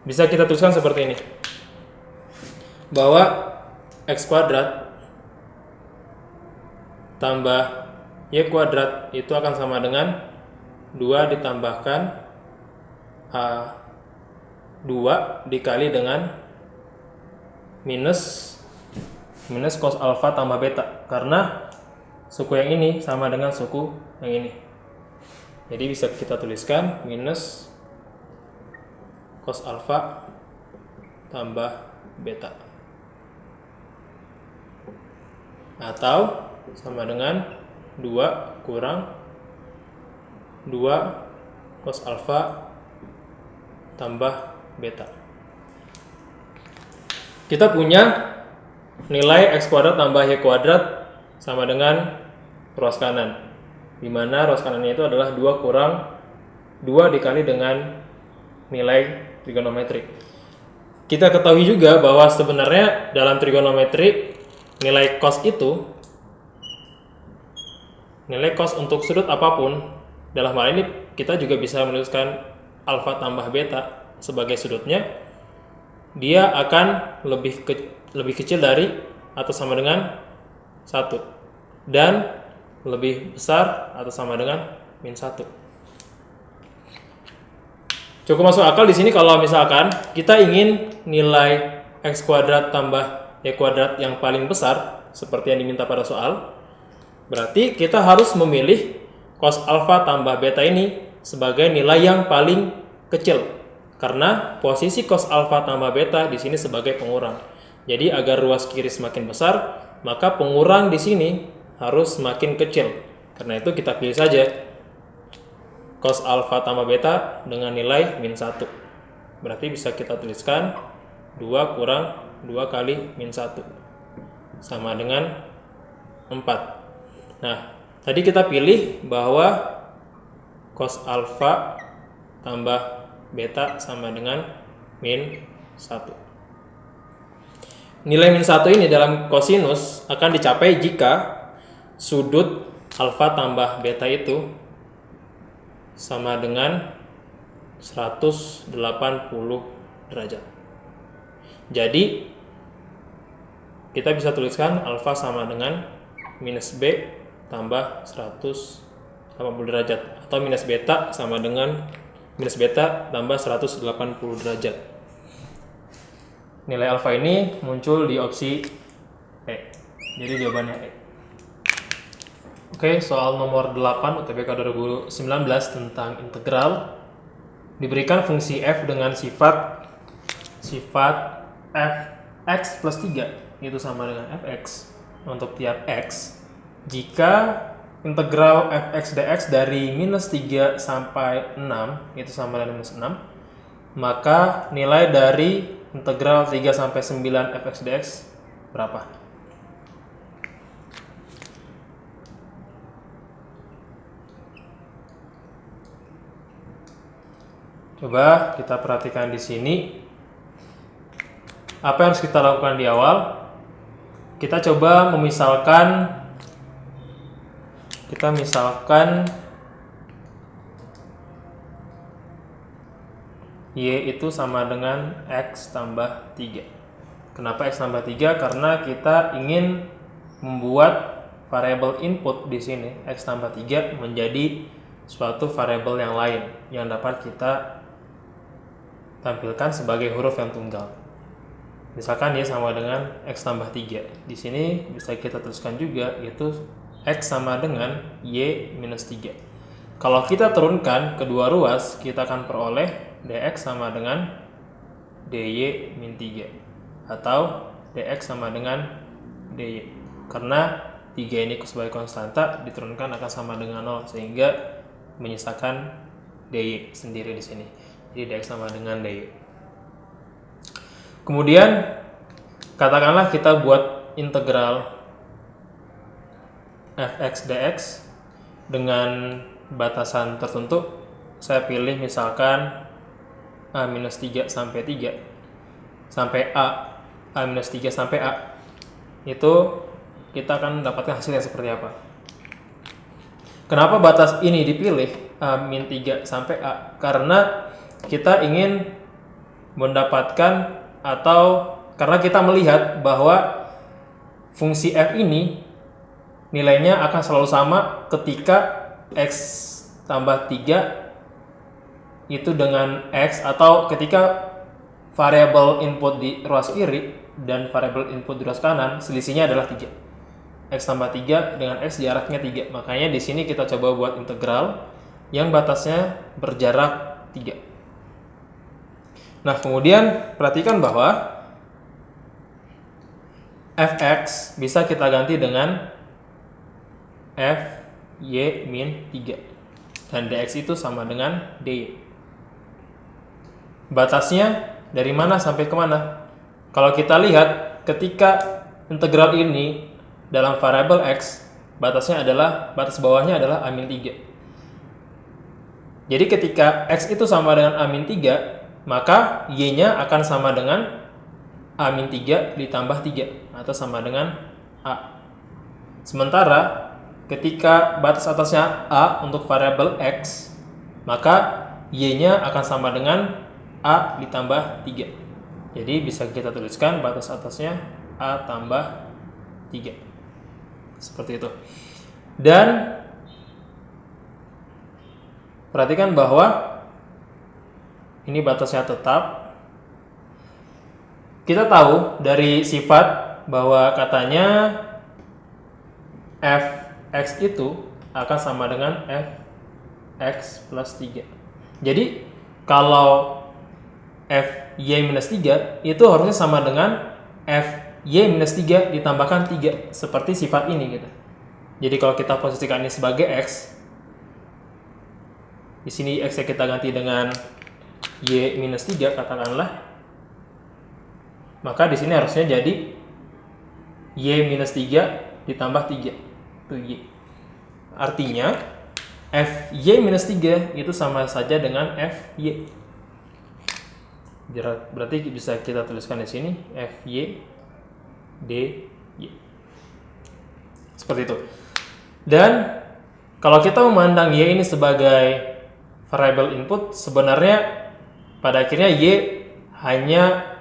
bisa kita tuliskan seperti ini. Bahwa X kuadrat tambah Y kuadrat itu akan sama dengan 2 ditambahkan A2 dikali dengan minus cos alfa tambah beta, karena suku yang ini sama dengan suku yang ini. Jadi bisa kita tuliskan minus cos alfa tambah beta, atau sama dengan 2 kurang 2 cos alfa tambah beta. Kita punya nilai X kuadrat tambah Y kuadrat sama dengan ruas kanan, dimana ruas kanannya itu adalah 2 kurang 2 dikali dengan nilai trigonometri. Kita ketahui juga bahwa sebenarnya dalam trigonometri nilai cos itu, nilai cos untuk sudut apapun, dalam hal ini kita juga bisa menuliskan alfa tambah beta sebagai sudutnya, dia akan lebih kecil dari atau sama dengan 1 dan lebih besar atau sama dengan min 1. Cukup masuk akal di sini kalau misalkan kita ingin nilai X kuadrat tambah Y kuadrat yang paling besar seperti yang diminta pada soal, berarti kita harus memilih cos alfa tambah beta ini sebagai nilai yang paling kecil, karena posisi cos alfa tambah beta di sini sebagai pengurang. Jadi agar ruas kiri semakin besar, maka pengurang di sini harus semakin kecil. Karena itu kita pilih saja cos alfa tambah beta dengan nilai min 1. Berarti bisa kita tuliskan 2 kurang 2 kali min 1 sama dengan 4. Nah, tadi kita pilih bahwa cos alfa tambah beta sama dengan min 1. Nilai min 1 ini dalam kosinus akan dicapai jika sudut alfa tambah beta itu sama dengan 180 derajat. Jadi kita bisa tuliskan alfa sama dengan minus B tambah 180 derajat, atau minus beta sama dengan minus beta tambah 180 derajat. Nilai alfa ini muncul di opsi E. Jadi jawabannya E. Oke, soal nomor 8 UTBK 2019 tentang integral. Diberikan fungsi f dengan sifat fx plus 3, itu sama dengan fx untuk tiap x. Jika integral fx dx dari minus 3 sampai 6 itu sama dengan minus 6, maka nilai dari integral 3 sampai 9 fx dx berapa? Coba kita perhatikan di sini. Apa yang harus kita lakukan di awal? Kita coba misalkan Y itu sama dengan X tambah 3. Kenapa X tambah 3? Karena kita ingin membuat variabel input di sini X tambah 3 menjadi suatu variabel yang lain yang dapat kita tampilkan sebagai huruf yang tunggal. Misalkan Y sama dengan X tambah 3. Di sini bisa kita tuliskan juga, yaitu X sama dengan Y minus 3. Kalau kita turunkan kedua ruas, kita akan peroleh dx sama dengan dy min 3 atau dx sama dengan dy, karena 3 ini sebagai konstanta diturunkan akan sama dengan 0 sehingga menyisakan dy sendiri di sini. Jadi dx sama dengan dy. Kemudian katakanlah kita buat integral fx dx dengan batasan tertentu. Saya pilih misalkan A minus 3 sampai 3 sampai A minus 3 sampai A. itu kita akan mendapatkan hasilnya seperti apa. Kenapa batas ini dipilih A-3 sampai A? Karena kita ingin mendapatkan atau karena kita melihat bahwa fungsi f ini nilainya akan selalu sama ketika x tambah 3 itu dengan x, atau ketika variabel input di ruas kiri dan variabel input di ruas kanan selisihnya adalah 3. X tambah 3 dengan x jaraknya 3. Makanya di sini kita coba buat integral yang batasnya berjarak 3. Nah, kemudian perhatikan bahwa fx bisa kita ganti dengan fy min 3 dan dx itu sama dengan dy. Batasnya dari mana sampai kemana? Kalau kita lihat ketika integral ini dalam variabel x, batasnya adalah, batas bawahnya adalah A-3. Jadi ketika x itu sama dengan A-3, maka y-nya akan sama dengan A-3 ditambah 3 atau sama dengan A. Sementara ketika batas atasnya A untuk variabel x, maka y-nya akan sama dengan A ditambah 3. Jadi bisa kita tuliskan batas atasnya A tambah 3. Seperti itu. Dan perhatikan bahwa ini batasnya tetap. Kita tahu dari sifat bahwa katanya fx itu akan sama dengan fx plus 3. Jadi kalau fy minus 3 itu harusnya sama dengan fy minus 3 ditambahkan 3 seperti sifat ini gitu. Jadi kalau kita posisikan ini sebagai x, di sini x kita ganti dengan y minus 3 katakanlah, maka di sini harusnya jadi y minus 3 ditambah 3 itu y. Artinya fy minus 3 itu sama saja dengan fy. Berarti bisa kita tuliskan di sini fy dy. Seperti itu. Dan kalau kita memandang y ini sebagai variabel input, sebenarnya pada akhirnya y hanya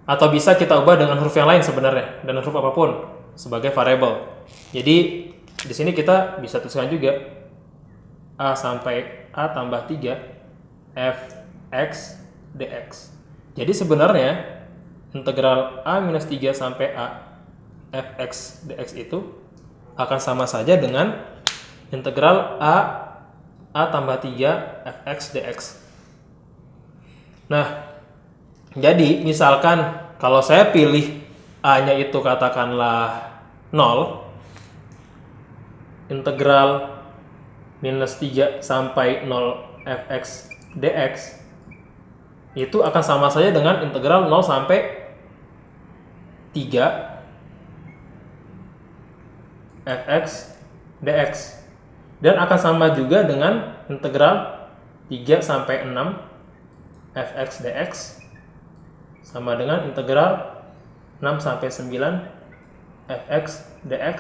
atau bisa kita ubah dengan huruf yang lain sebenarnya, dan huruf apapun sebagai variabel. Jadi di sini kita bisa tuliskan juga a sampai a tambah 3 fx dx. Jadi sebenarnya integral a minus 3 sampai a fx dx itu akan sama saja dengan integral a tambah 3 fx dx. Nah, jadi misalkan kalau saya pilih a-nya itu katakanlah 0, integral minus 3 sampai 0 fx dx itu akan sama saja dengan integral 0 sampai 3 fx dx, dan akan sama juga dengan integral 3 sampai 6 fx dx sama dengan integral 6 sampai 9 fx dx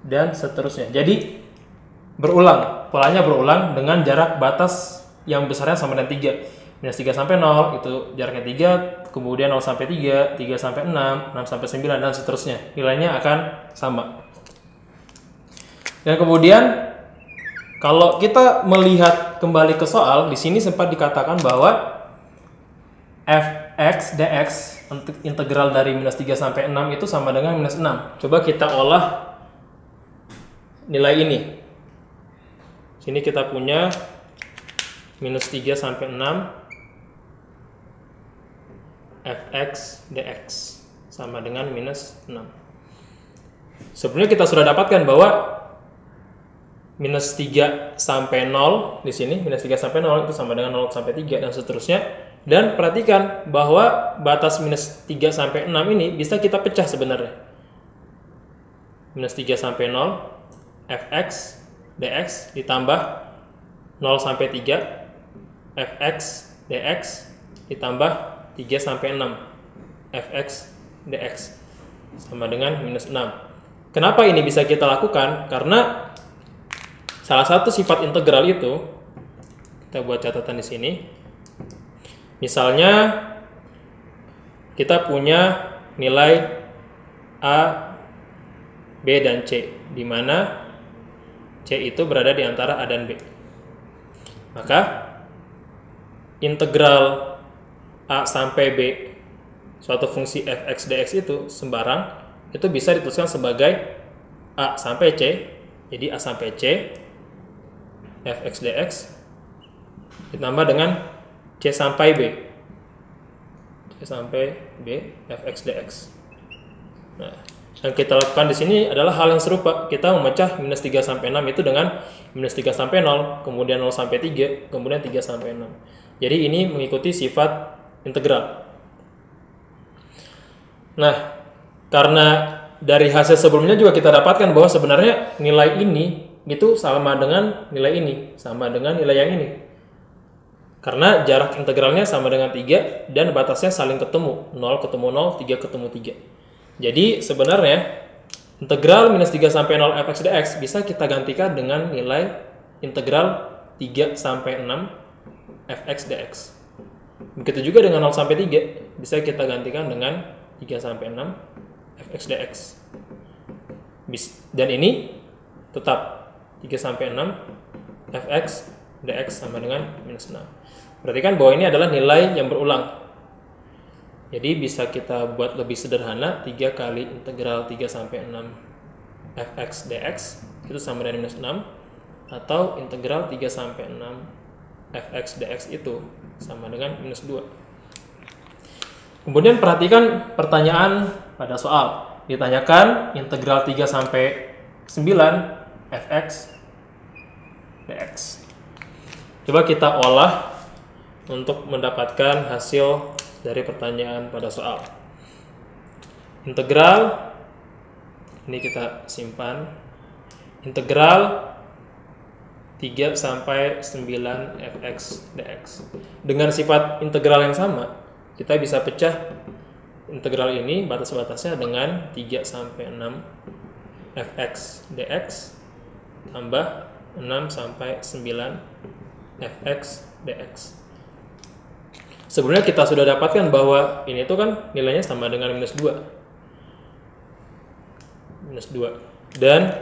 dan seterusnya. Jadi berulang, polanya berulang dengan jarak batas yang besarnya sama dengan 3. Minus 3 sampai 0 itu jaraknya 3, kemudian 0 sampai 3, 3 sampai 6, 6 sampai 9 dan seterusnya. Nilainya akan sama. Dan kemudian kalau kita melihat kembali ke soal, di sini sempat dikatakan bahwa fx dx integral dari minus 3 sampai 6 itu sama dengan minus 6. Coba kita olah nilai ini. Sini kita punya minus 3 sampai 6 fx dx sama dengan minus 6. Sebenarnya kita sudah dapatkan bahwa minus 3 sampai 0 di sini, minus 3 sampai 0 itu sama dengan 0 sampai 3 dan seterusnya. Dan perhatikan bahwa batas minus 3 sampai 6 ini bisa kita pecah sebenarnya. Minus 3 sampai 0 fx dx ditambah 0 sampai 3 fx dx ditambah 3 sampai 6 fx dx. sama dengan minus 6. Kenapa ini bisa kita lakukan? Karena salah satu sifat integral itu, kita buat catatan di sini. Misalnya kita punya nilai A, B, dan C, di mana C itu berada di antara A dan B. Maka integral A sampai B suatu fungsi fx dx itu sembarang itu bisa dituliskan sebagai A sampai C. Jadi A sampai C fx dx ditambah dengan C sampai B. C sampai B fx dx. Nah, yang kita lakukan di sini adalah hal yang serupa. Kita memecah minus 3 sampai 6 itu dengan minus 3 sampai 0, kemudian 0 sampai 3, kemudian 3 sampai 6. Jadi ini mengikuti sifat integral. Nah, karena dari hasil sebelumnya juga kita dapatkan bahwa sebenarnya nilai ini itu sama dengan nilai ini, sama dengan nilai yang ini. Karena jarak integralnya sama dengan 3 dan batasnya saling ketemu, 0 ketemu 0, 3 ketemu 3. Jadi sebenarnya integral minus 3 sampai 0 fx dx bisa kita gantikan dengan nilai integral 3 sampai 6 fx dx. Begitu juga dengan 0 sampai 3 bisa kita gantikan dengan 3 sampai 6 fx dx. Dan ini tetap 3 sampai 6 fx dx sama dengan minus 6. Berarti kan bahwa ini adalah nilai yang berulang. Jadi bisa kita buat lebih sederhana, 3 kali integral 3 sampai 6 fx dx itu sama dengan minus 6, atau integral 3 sampai 6 fx dx itu sama dengan minus 2. Kemudian perhatikan pertanyaan pada soal. Ditanyakan integral 3 sampai 9 fx dx. Coba kita olah untuk mendapatkan hasil dari pertanyaan pada soal. Integral ini kita simpan. Integral 3 sampai 9 fx dx. Dengan sifat integral yang sama, kita bisa pecah integral ini batas-batasnya dengan 3 sampai 6 fx dx tambah 6 sampai 9 fx dx. Sebenarnya kita sudah dapatkan bahwa ini tuh kan nilainya sama dengan minus 2. Minus 2. Dan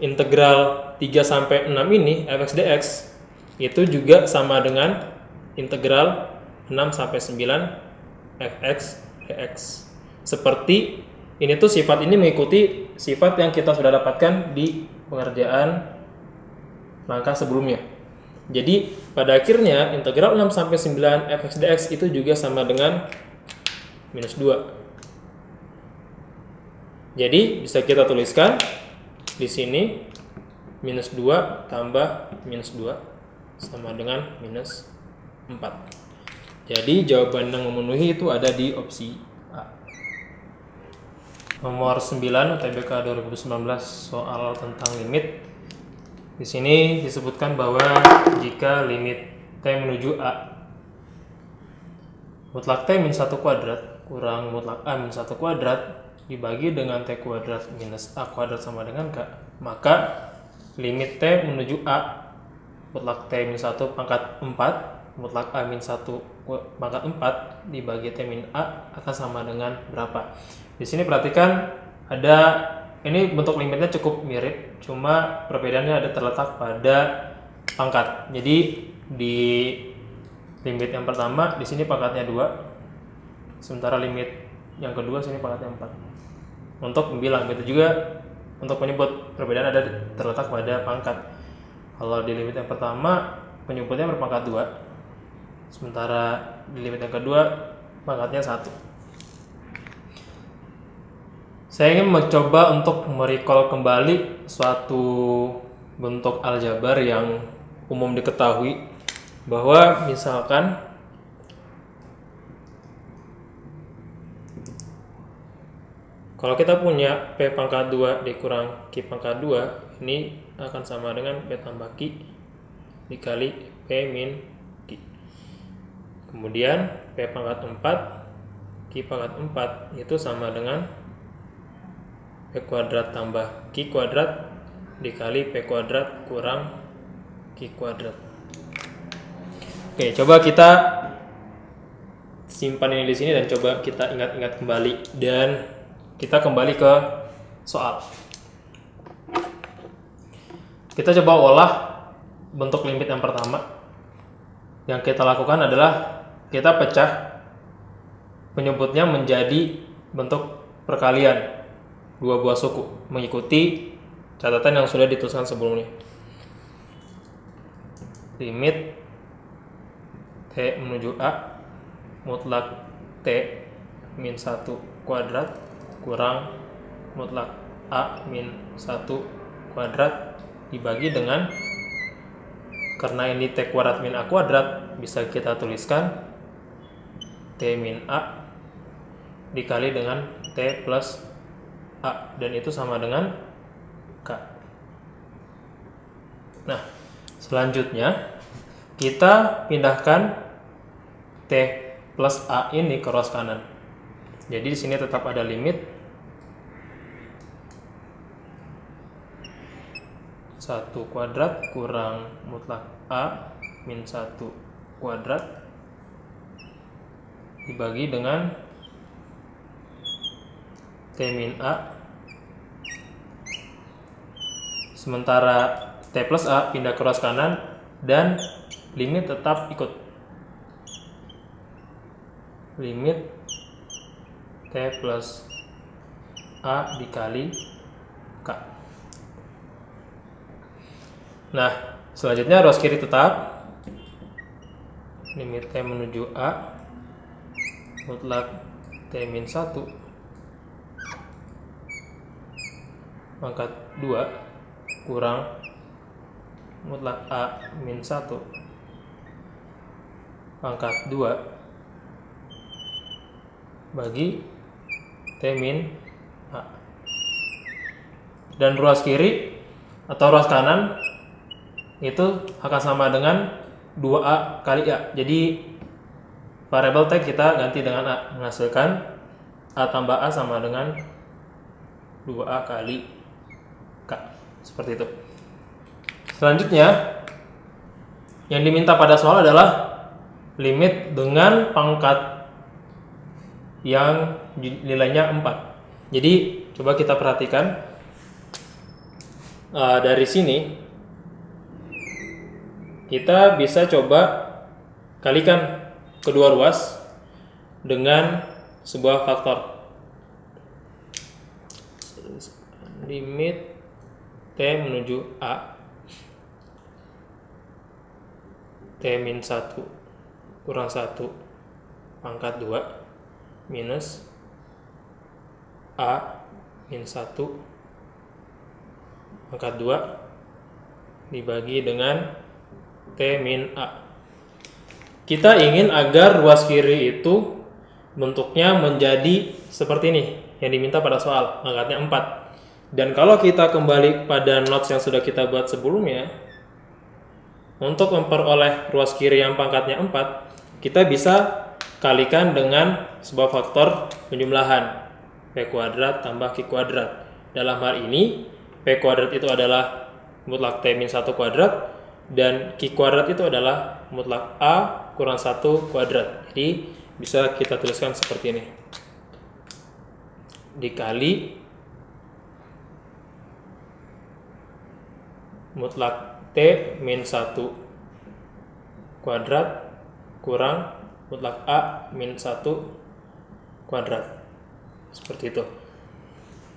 integral 3 sampai 6 ini fx dx itu juga sama dengan integral 6 sampai 9 fx dx. Seperti ini tuh sifat ini mengikuti sifat yang kita sudah dapatkan di pengerjaan langkah sebelumnya. Jadi pada akhirnya integral 6 sampai 9 fx dx itu juga sama dengan minus 2. Jadi bisa kita tuliskan di sini minus 2 tambah minus 2 sama dengan minus 4. Jadi jawaban yang memenuhi itu ada di opsi A. Nomor 9 UTBK 2019 soal tentang limit. Di sini disebutkan bahwa jika limit T menuju A mutlak T min 1 kuadrat kurang mutlak A min 1 kuadrat dibagi dengan T kuadrat minus A kuadrat sama dengan K, maka limit T menuju A mutlak T min 1 pangkat 4 mutlak A min 1 pangkat 4 dibagi T min A akan sama dengan berapa. Di sini perhatikan ada ini bentuk limitnya cukup mirip, cuma perbedaannya ada terletak pada pangkat. Jadi di limit yang pertama di sini pangkatnya 2, sementara limit yang kedua sini pangkatnya 4. Untuk membilang itu juga untuk menyebut perbedaan ada terletak pada pangkat. Kalau di limit yang pertama penyebutnya berpangkat 2, sementara di limit yang kedua pangkatnya 1. Saya ingin mencoba untuk merecall kembali suatu bentuk aljabar yang umum diketahui, bahwa misalkan kalau kita punya P pangkat 2 dikurang Q pangkat 2, ini akan sama dengan P tambah Q dikali P min Q. Kemudian P pangkat 4 Q pangkat 4 itu sama dengan P kuadrat tambah Q kuadrat dikali P kuadrat kurang Q kuadrat. Oke, coba kita simpan ini di sini dan coba kita ingat-ingat kembali, dan kita kembali ke soal. Kita coba olah bentuk limit yang pertama. Yang kita lakukan adalah kita pecah penyebutnya menjadi bentuk perkalian dua buah suku mengikuti catatan yang sudah dituliskan sebelumnya. Limit T menuju A mutlak T min 1 kuadrat kurang mutlak A min 1 kuadrat dibagi dengan, karena ini T kuadrat min A kuadrat, bisa kita tuliskan T min A dikali dengan T plus A, dan itu sama dengan K. Nah, selanjutnya kita pindahkan T plus A ini ke ruas kanan. Jadi di sini tetap ada limit 1 kuadrat kurang mutlak A min 1 kuadrat dibagi dengan T min A, sementara T plus A pindah ke ruas kanan dan limit tetap ikut. Limit T plus A dikali K. Nah, selanjutnya ruas kiri tetap. Limit T menuju A mutlak T min 1 pangkat 2 kurang mutlak A min 1 pangkat 2 bagi T min A. Dan ruas kiri atau ruas kanan itu akan sama dengan 2A kali A. Jadi variabel T kita ganti dengan A, menghasilkan A tambah A sama dengan 2A kali K. Seperti itu. Selanjutnya yang diminta pada soal adalah limit dengan pangkat yang nilainya 4. Jadi coba kita perhatikan dari sini kita bisa coba kalikan kedua ruas dengan sebuah faktor. Limit T menuju A T min 1 kurang 1 pangkat 2 minus A min 1 pangkat 2 dibagi dengan T min A. Kita ingin agar ruas kiri itu bentuknya menjadi seperti ini yang diminta pada soal, pangkatnya 4. Dan kalau kita kembali pada notes yang sudah kita buat sebelumnya, untuk memperoleh ruas kiri yang pangkatnya 4, kita bisa kalikan dengan sebuah faktor penjumlahan P kuadrat tambah Q kuadrat. Dalam hal ini P kuadrat itu adalah mutlak T min 1 kuadrat dan Q kuadrat itu adalah mutlak A kurang 1 kuadrat. Jadi bisa kita tuliskan seperti ini, dikali mutlak T min 1 kuadrat kurang mutlak A min 1 kuadrat. Seperti itu.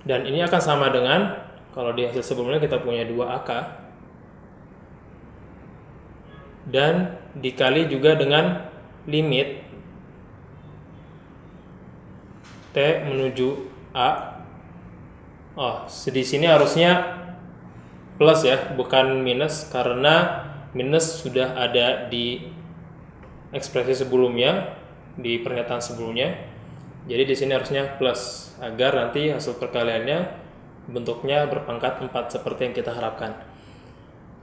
Dan ini akan sama dengan, kalau di hasil sebelumnya kita punya 2AK, dan dikali juga dengan limit T menuju A. Oh, di sini harusnya plus ya, bukan minus, karena minus sudah ada di ekspresi sebelumnya, di pernyataan sebelumnya. Jadi di sini harusnya plus agar nanti hasil perkaliannya bentuknya berpangkat 4 seperti yang kita harapkan.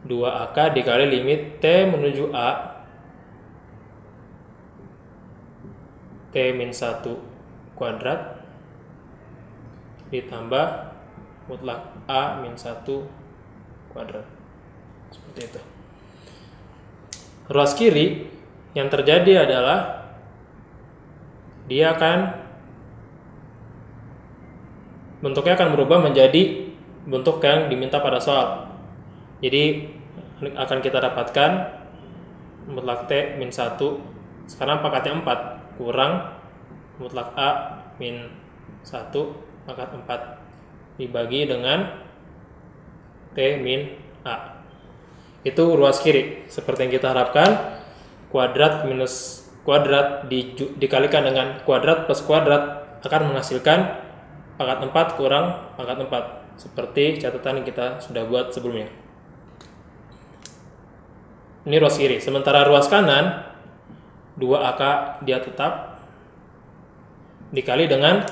2AK dikali limit T menuju A T min 1 kuadrat ditambah mutlak A min 1 kuadrat. Seperti itu. Ruas kiri yang terjadi adalah dia akan bentuknya akan berubah menjadi bentuk yang diminta pada soal. Jadi akan kita dapatkan mutlak T min 1, sekarang pangkatnya 4, kurang mutlak A min 1 pangkat 4 dibagi dengan T min A. Itu ruas kiri. Seperti yang kita harapkan, kuadrat minus kuadrat dikalikan dengan kuadrat plus kuadrat akan menghasilkan pangkat 4 kurang pangkat 4. Seperti catatan yang kita sudah buat sebelumnya. Ini ruas kiri. Sementara ruas kanan, 2AK dia tetap dikali dengan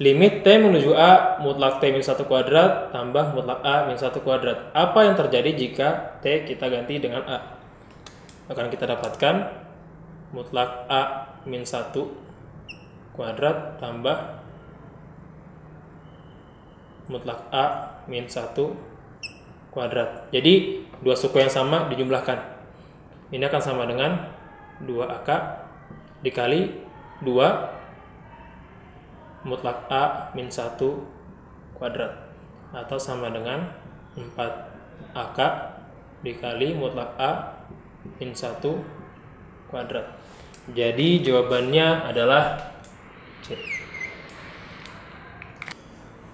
limit T menuju A mutlak T min 1 kuadrat tambah mutlak A min 1 kuadrat. Apa yang terjadi jika T kita ganti dengan A? Akan kita dapatkan mutlak A min 1 kuadrat tambah mutlak A min 1 kuadrat. Jadi dua suku yang sama dijumlahkan. Ini akan sama dengan 2AK dikali 2 mutlak A min 1 kuadrat, atau sama dengan 4AK dikali mutlak A min 1 kuadrat. Jadi jawabannya adalah C.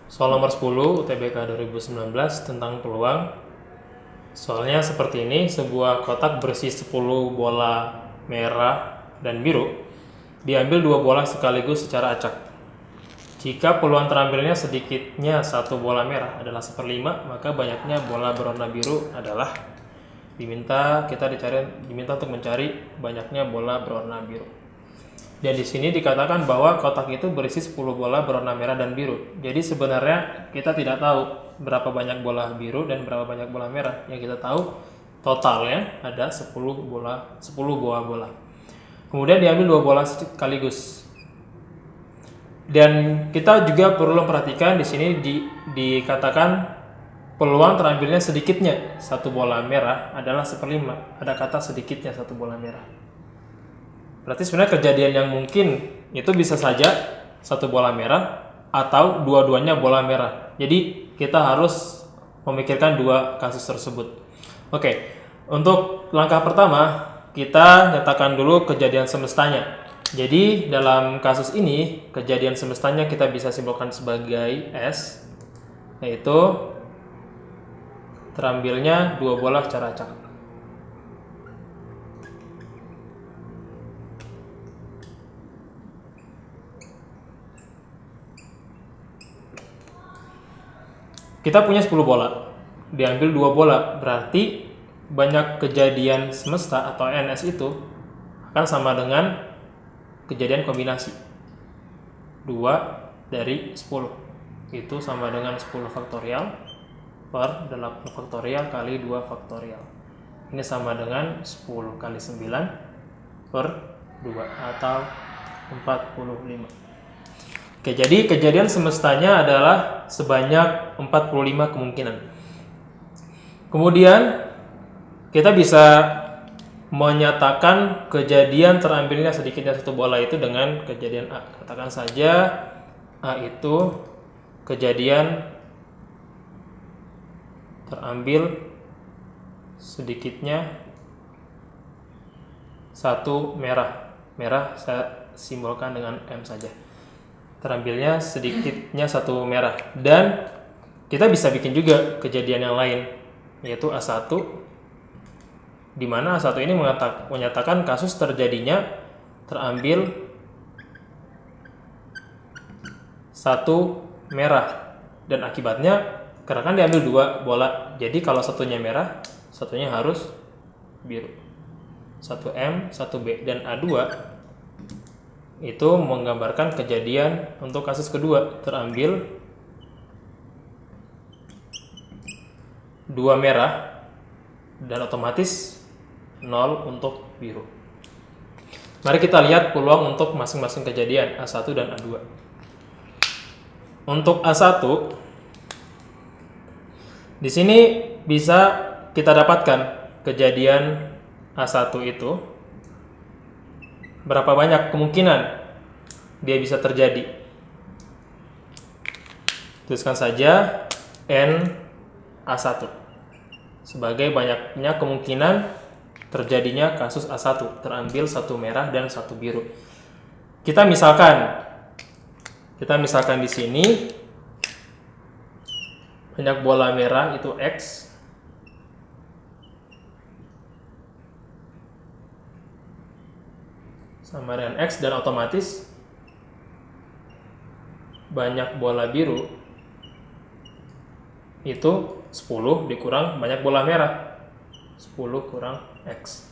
Soal nomor 10 UTBK 2019 tentang peluang. Soalnya seperti ini, sebuah kotak berisi 10 bola merah dan biru. Diambil 2 bola sekaligus secara acak. Jika peluang terambilnya sedikitnya 1 bola merah adalah 1/5, maka banyaknya bola berwarna biru adalah diminta untuk mencari banyaknya bola berwarna biru. Dan di sini dikatakan bahwa kotak itu berisi 10 bola berwarna merah dan biru. Jadi sebenarnya kita tidak tahu berapa banyak bola biru dan berapa banyak bola merah. Yang kita tahu totalnya ada 10 buah bola. Kemudian diambil 2 bola sekaligus. Dan kita juga perlu perhatikan di sini dikatakan peluang terambilnya sedikitnya 1 bola merah adalah 1/5. Ada kata sedikitnya 1 bola merah. Berarti sebenarnya kejadian yang mungkin itu bisa saja 1 bola merah atau dua-duanya bola merah. Jadi kita harus memikirkan 2 kasus tersebut. Oke, untuk langkah pertama kita nyatakan dulu kejadian semestanya. Jadi dalam kasus ini kejadian semestanya kita bisa simpulkan sebagai S, yaitu terambilnya 2 bola secara acak. Kita punya 10 bola, diambil 2 bola, berarti banyak kejadian semesta atau NS itu akan sama dengan kejadian kombinasi 2 dari 10. Itu sama dengan 10 faktorial per 8 faktorial kali 2 faktorial. Ini sama dengan 10 kali 9 per 2 atau 45. Oke, jadi kejadian semestanya adalah sebanyak 45 kemungkinan. Kemudian kita bisa menyatakan kejadian terambilnya sedikitnya 1 bola itu dengan kejadian A. Katakan saja A itu kejadian terambil sedikitnya 1 merah. Merah saya simbolkan dengan M saja. Terambilnya sedikitnya 1 merah. Dan kita bisa bikin juga kejadian yang lain, yaitu A1, di mana A1 ini menyatakan kasus terjadinya terambil 1 merah. Dan akibatnya karena kan diambil 2 bola, jadi kalau satunya merah, satunya harus biru. 1M, 1B, dan A2 itu menggambarkan kejadian untuk kasus kedua, terambil 2 merah dan otomatis 0 untuk biru. Mari kita lihat peluang untuk masing-masing kejadian A1 dan A2. Untuk A1 di sini bisa kita dapatkan kejadian A1 itu berapa banyak kemungkinan dia bisa terjadi. Tuliskan saja N A1 sebagai banyaknya kemungkinan terjadinya kasus A1, terambil satu merah dan satu biru. Kita misalkan di sini banyak bola merah itu X, sama dengan X, dan otomatis banyak bola biru itu 10 dikurang banyak bola merah, 10 kurang X.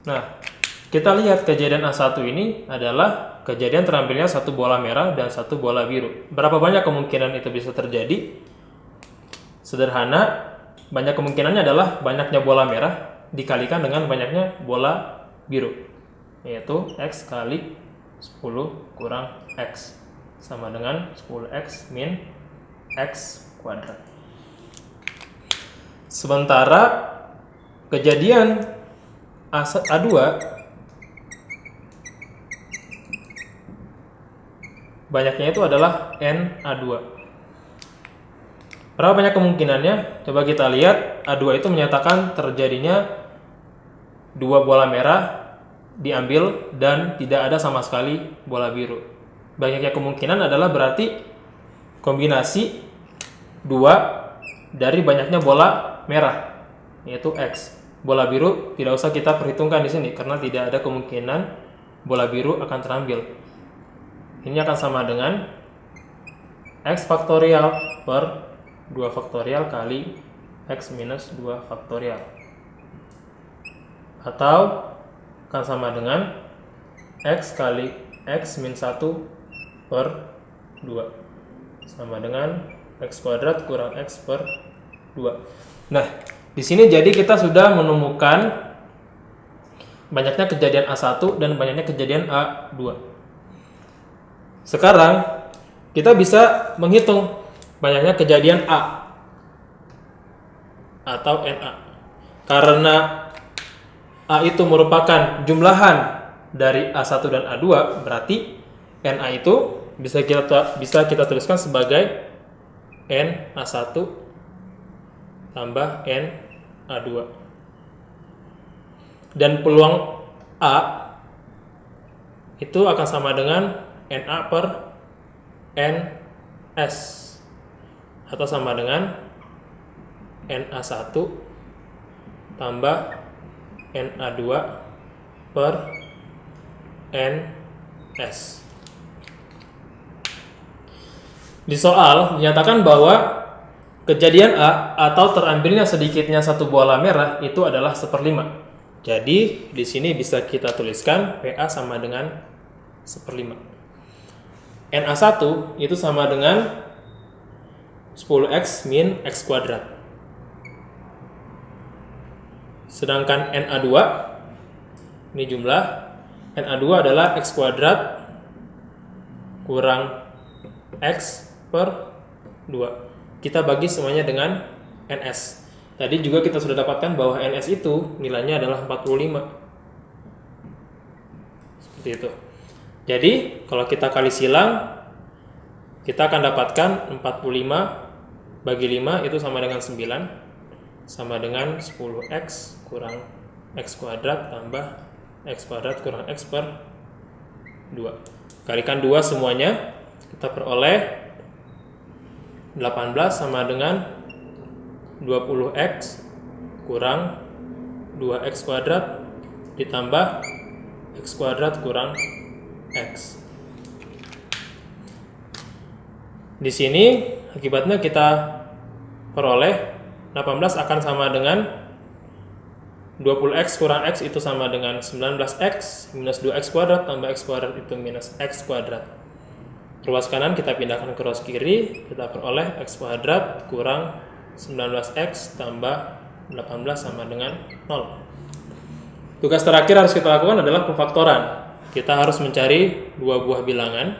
Nah, kita lihat kejadian A1 ini adalah kejadian terambilnya satu bola merah dan satu bola biru. Berapa banyak kemungkinan itu bisa terjadi? Sederhana, banyak kemungkinannya adalah banyaknya bola merah dikalikan dengan banyaknya bola biru, yaitu X kali 10 kurang X sama dengan 10X min X kuadrat. Sementara kejadian A2 banyaknya itu adalah NA2. Berapa banyak kemungkinannya? Coba kita lihat. A2 itu menyatakan terjadinya dua bola merah diambil dan tidak ada sama sekali bola biru. Banyaknya kemungkinan adalah berarti kombinasi 2 dari banyaknya bola merah, yaitu X. Bola biru tidak usah kita perhitungkan di sini karena tidak ada kemungkinan bola biru akan terambil. Ini akan sama dengan X faktorial per 2 faktorial kali X minus 2 faktorial, atau akan sama dengan X kali X min 1 per 2 sama dengan X kuadrat kurang X per 2. Nah, di sini jadi kita sudah menemukan banyaknya kejadian A1 dan banyaknya kejadian A2. Sekarang kita bisa menghitung banyaknya kejadian A atau NA. Karena A itu merupakan jumlahan dari A1 dan A2, berarti NA itu bisa kita tuliskan sebagai NA1 tambah NA2. Dan peluang A itu akan sama dengan NA per NS, atau sama dengan NA1 tambah NA2 per NS. Di soal dinyatakan bahwa kejadian A atau terambilnya sedikitnya satu bola merah itu adalah 1/5. Jadi di sini bisa kita tuliskan PA sama dengan 1/5. NA1 itu sama dengan 10X min X kuadrat. Sedangkan NA2 ini jumlah, NA2 adalah X kuadrat kurang X per 2. Kita bagi semuanya dengan NS. Tadi juga kita sudah dapatkan bahwa NS itu nilainya adalah 45. Seperti itu. Jadi, kalau kita kali silang, kita akan dapatkan 45 bagi 5 itu sama dengan 9, sama dengan 10X kurang X kuadrat tambah X kuadrat kurang X per 2. Kalikan 2 semuanya, kita peroleh 18 sama dengan 20X kurang 2X kuadrat ditambah X kuadrat kurang X. Di sini akibatnya kita peroleh 18 akan sama dengan 20X kurang X itu sama dengan 19X minus 2X kuadrat tambah X kuadrat itu minus X kuadrat. Ruas kanan kita pindahkan ke ruas kiri, kita peroleh X kuadrat kurang 19X tambah 18 sama dengan 0. Tugas terakhir harus kita lakukan adalah pemfaktoran. Kita harus mencari dua buah bilangan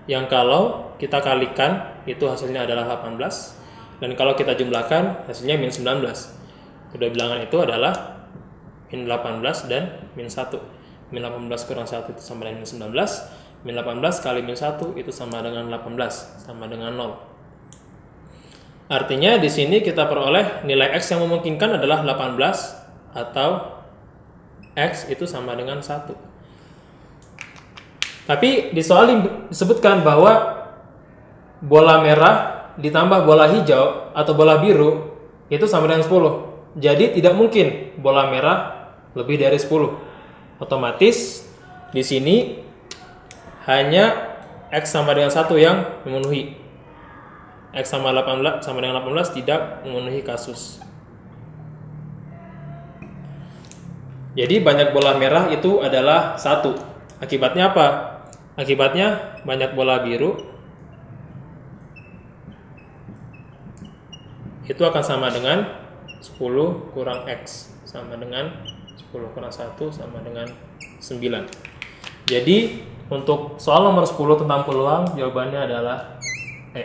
yang kalau kita kalikan itu hasilnya adalah 18, dan kalau kita jumlahkan hasilnya min 19. Kedua bilangan itu adalah min 18 dan min 1. Min 18 kurang 1 itu sama dengan min 19. Min 18 kali min 1 itu sama dengan 18, sama dengan 0. Artinya di sini kita peroleh nilai X yang memungkinkan adalah 18 atau X itu sama dengan 1. Tapi di soal disebutkan bahwa bola merah ditambah bola hijau atau bola biru itu sama dengan 10. Jadi tidak mungkin bola merah lebih dari 10. Otomatis di sini hanya X sama dengan 1 yang memenuhi. X sama 18 sama dengan 18 tidak memenuhi kasus. Jadi banyak bola merah itu adalah 1. Akibatnya apa? Akibatnya banyak bola biru itu akan sama dengan 10 kurang X, sama dengan 10 kurang 1 sama dengan 9. Jadi untuk soal nomor 10 tentang peluang, jawabannya adalah E.